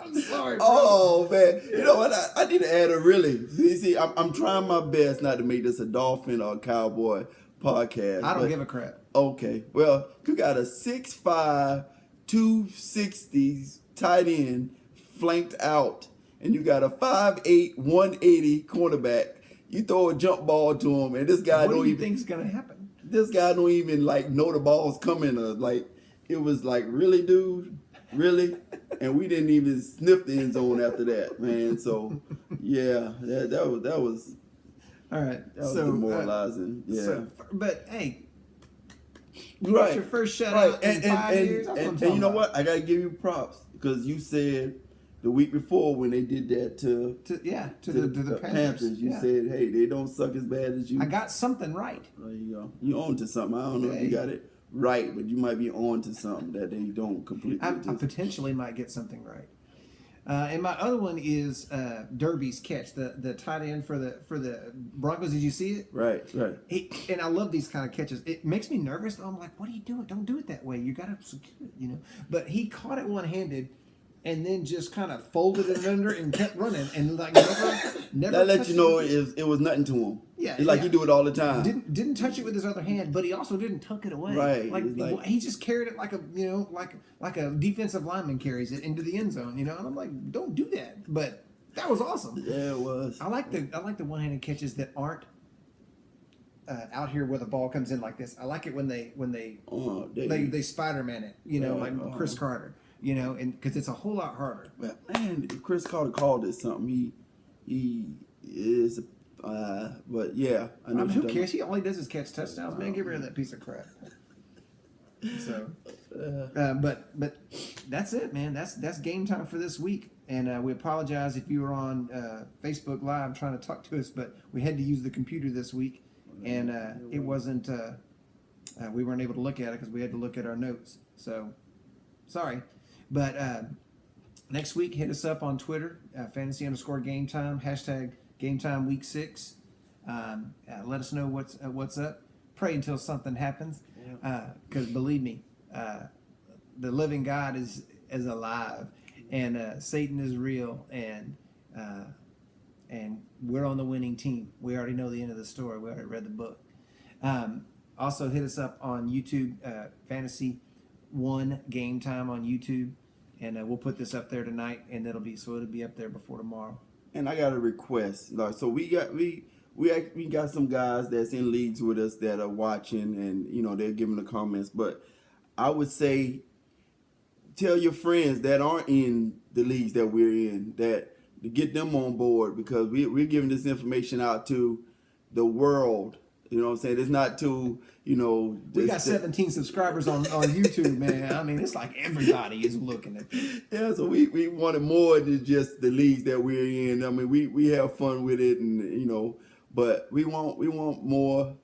I'm sorry, bro. Oh, man. You know what? I need to add a really. See, I'm trying my best not to make this a Dolphin or a Cowboy podcast. I don't give a crap. Okay. Well, you got a 6'5", 260 tight end flanked out, and you got a 5'8", 180 cornerback. You throw a jump ball to him, and this guy what do you think's going to happen? This guy don't even know the ball's coming. It was like, really, dude, really, and we didn't even sniff the end zone after that, man. So yeah, that was all right. That was demoralizing. But hey, you got your first shutout in 5 years. And you know what? I gotta give you props because you said the week before when they did that to the Panthers, you said, hey, they don't suck as bad as you. I got something right. There you go. You on to something. I don't know if you got it right, but you might be on to something that they don't completely. I potentially might get something right. And my other one is Derby's catch, the tight end for the Broncos. Did you see it? Right. And I love these kind of catches. It makes me nervous. I'm like, what are you doing? Don't do it that way. You got to secure it, you know. But he caught it one-handed. And then just kind of folded it under and kept running, and like never. That let you know it was nothing to him. Yeah, it's like he do it all the time. Didn't touch it with his other hand, but he also didn't tuck it away. Right, like he just carried it like a defensive lineman carries it into the end zone, you know. And I'm like, don't do that. But that was awesome. Yeah, it was. I like the one-handed catches that aren't out here where the ball comes in like this. I like it when they Spider-Man it, you know, like Chris Carter. You know, and because it's a whole lot harder. Man, if Chris Carter called it something, he is. But yeah, I know. Who cares? All he does is catch touchdowns. Man, get rid of that piece of crap. So, but that's it, man. That's game time for this week. And we apologize if you were on Facebook Live trying to talk to us, but we had to use the computer this week, and it wasn't. We weren't able to look at it because we had to look at our notes. So, sorry. But next week, hit us up on Twitter, fantasy_gametime, hashtag Gametime Week 6. Let us know what's up. Pray until something happens, because believe me, the living God is alive, and Satan is real, and we're on the winning team. We already know the end of the story. We already read the book. Also, hit us up on YouTube, Fantasy One Game Time on YouTube, and we'll put this up there tonight, and it'll be up there before tomorrow. And I got a request. So we got some guys that's in leagues with us that are watching, and they're giving the comments. But I would say, tell your friends that aren't in the leagues that we're in to get them on board, because we're giving this information out to the world. You know what I'm saying? It's not to, we got 17 subscribers on YouTube, man. I mean, it's like everybody is looking at this. Yeah, so we wanted more than just the leagues that we're in. I mean, we have fun with it, and but we want more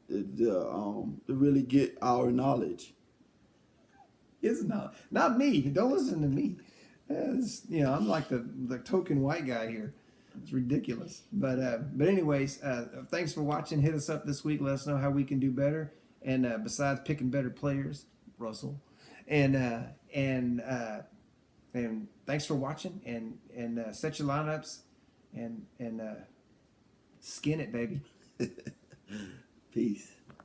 to really get our knowledge. It's not me. Don't listen to me. I'm like the token white guy here. It's ridiculous. But anyways, thanks for watching. Hit us up this week. Let us know how we can do better. And besides picking better players, Russell. And thanks for watching. And set your lineups and skin it, baby. Peace.